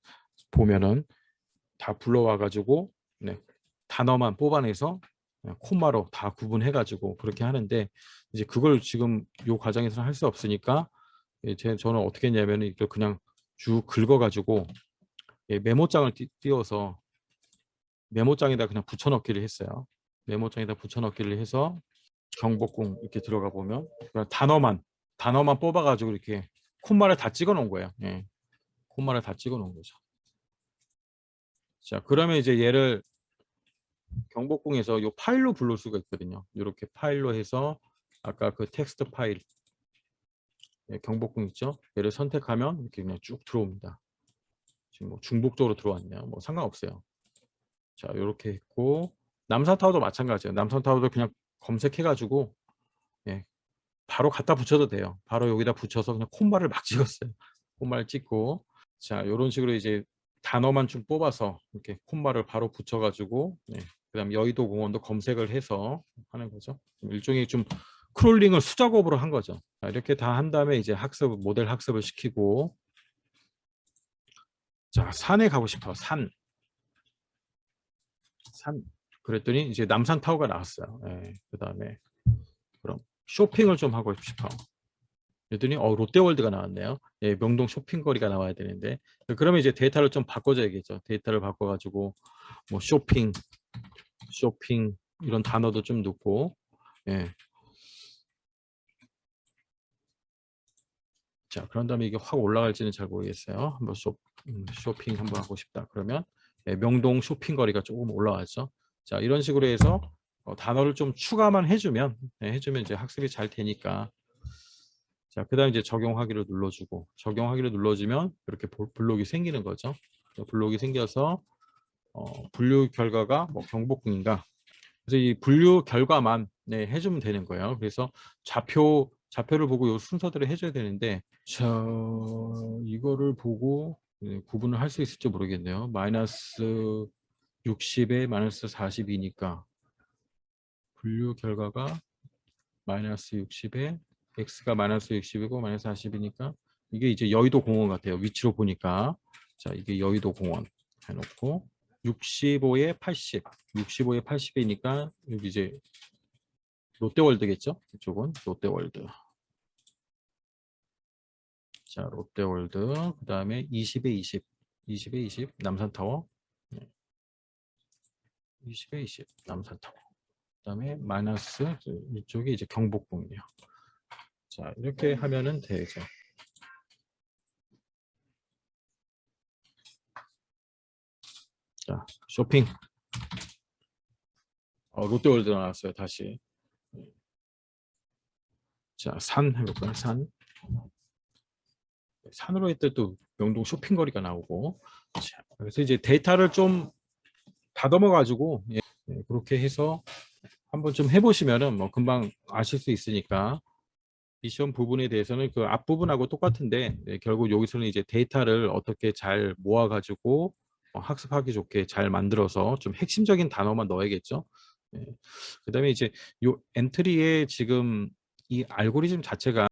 보면은 다 불러와가지고 네, 단어만 뽑아내서 콤마로 다 구분해가지고 그렇게 하는데 이제 그걸 지금 요 과정에서는 할 수 없으니까 저는 어떻게 했냐면 이걸 그냥 쭉 긁어가지고 메모장을 띄워서 메모장에다 그냥 붙여넣기를 했어요. 메모장에다 붙여넣기를 해서 경복궁 이렇게 들어가 보면 그냥 단어만 뽑아가지고 이렇게 콤마를 다 찍어 놓은 거예요. 예. 콤마를 다 찍어 놓은 거죠. 자, 그러면 이제 얘를 경복궁에서 이 파일로 부를 수가 있거든요. 이렇게 파일로 해서 아까 그 텍스트 파일 경복궁 있죠? 얘를 선택하면 이렇게 그냥 쭉 들어옵니다. 지금 뭐 중복적으로 들어왔네요. 뭐 상관없어요. 자, 이렇게 했고 남산타워도 마찬가지예요. 남산타워도 그냥 검색해가지고 바로 갖다 붙여도 돼요. 바로 여기다 붙여서 그냥 콤마를 막 찍었어요. 콤마를 찍고 자, 이런 식으로 이제 단어만 좀 뽑아서 이렇게 콤마를 바로 붙여가지고 그다음 여의도 공원도 검색을 해서 하는 거죠. 일종의 좀 크롤링을 수작업으로 한 거죠. 자, 이렇게 다 한 다음에 이제 모델 학습을 시키고 자, 산에 가고 싶어. 산. 그랬더니 이제 남산타워가 나왔어요. 그다음에 그럼 쇼핑을 좀 하고 싶어. 그랬더니 롯데월드가 나왔네요. 명동 쇼핑거리가 나와야 되는데 그러면 이제 데이터를 좀 바꿔줘야겠죠. 데이터를 바꿔가지고 뭐 쇼핑 이런 단어도 좀 넣고 자, 그런 다음에 이게 확 올라갈지는 잘 모르겠어요. 한번 쇼핑 한번 하고 싶다. 그러면 명동 쇼핑거리가 조금 올라왔죠. 자, 이런 식으로 해서 단어를 좀 추가만 해주면 이제 학습이 잘 되니까 자, 그 다음에 이제 적용하기를 눌러주고 적용하기를 눌러주면 이렇게 블록이 생기는 거죠. 블록이 생겨서 분류 결과가 뭐 경복궁인가. 그래서 이 분류 결과만 네, 해주면 되는 거예요. 그래서 좌표를 보고 이 순서대로 해줘야 되는데, 자, 이거를 보고 구분을 할 수 있을지 모르겠네요. 마이너스 60에 마이너스 42니까 분류 결과가 마이너스 60에 x가 마이너스 60이고 마이너스 40이니까 이게 이제 여의도 공원 같아요. 위치로 보니까. 자, 이게 여의도 공원 해놓고 65에 80, 65에 80이니까 여기 이제 롯데월드겠죠? 이쪽은 롯데월드. 자, 롯데월드. 그 다음에 20에 20, 20에 20 남산타워. 20에 20 남산타워. 그 다음에 마이너스 이쪽이 이제 경복궁이에요. 자, 이렇게 하면은 되죠. 자, 쇼핑. 롯데월드 나왔어요. 다시. 자, 산 해볼까요? 산. 산으로 했을 때 또 명동 쇼핑거리가 나오고. 자, 그래서 이제 데이터를 좀 다듬어 가지고 그렇게 해서 한번 좀 해보시면은 뭐 금방 아실 수 있으니까. 미션 부분에 대해서는 그 앞부분하고 똑같은데 결국 여기서는 이제 데이터를 어떻게 잘 모아가지고 학습하기 좋게 잘 만들어서 좀 핵심적인 단어만 넣어야겠죠. 그다음에 이제 요 엔트리에 지금 이 알고리즘 자체가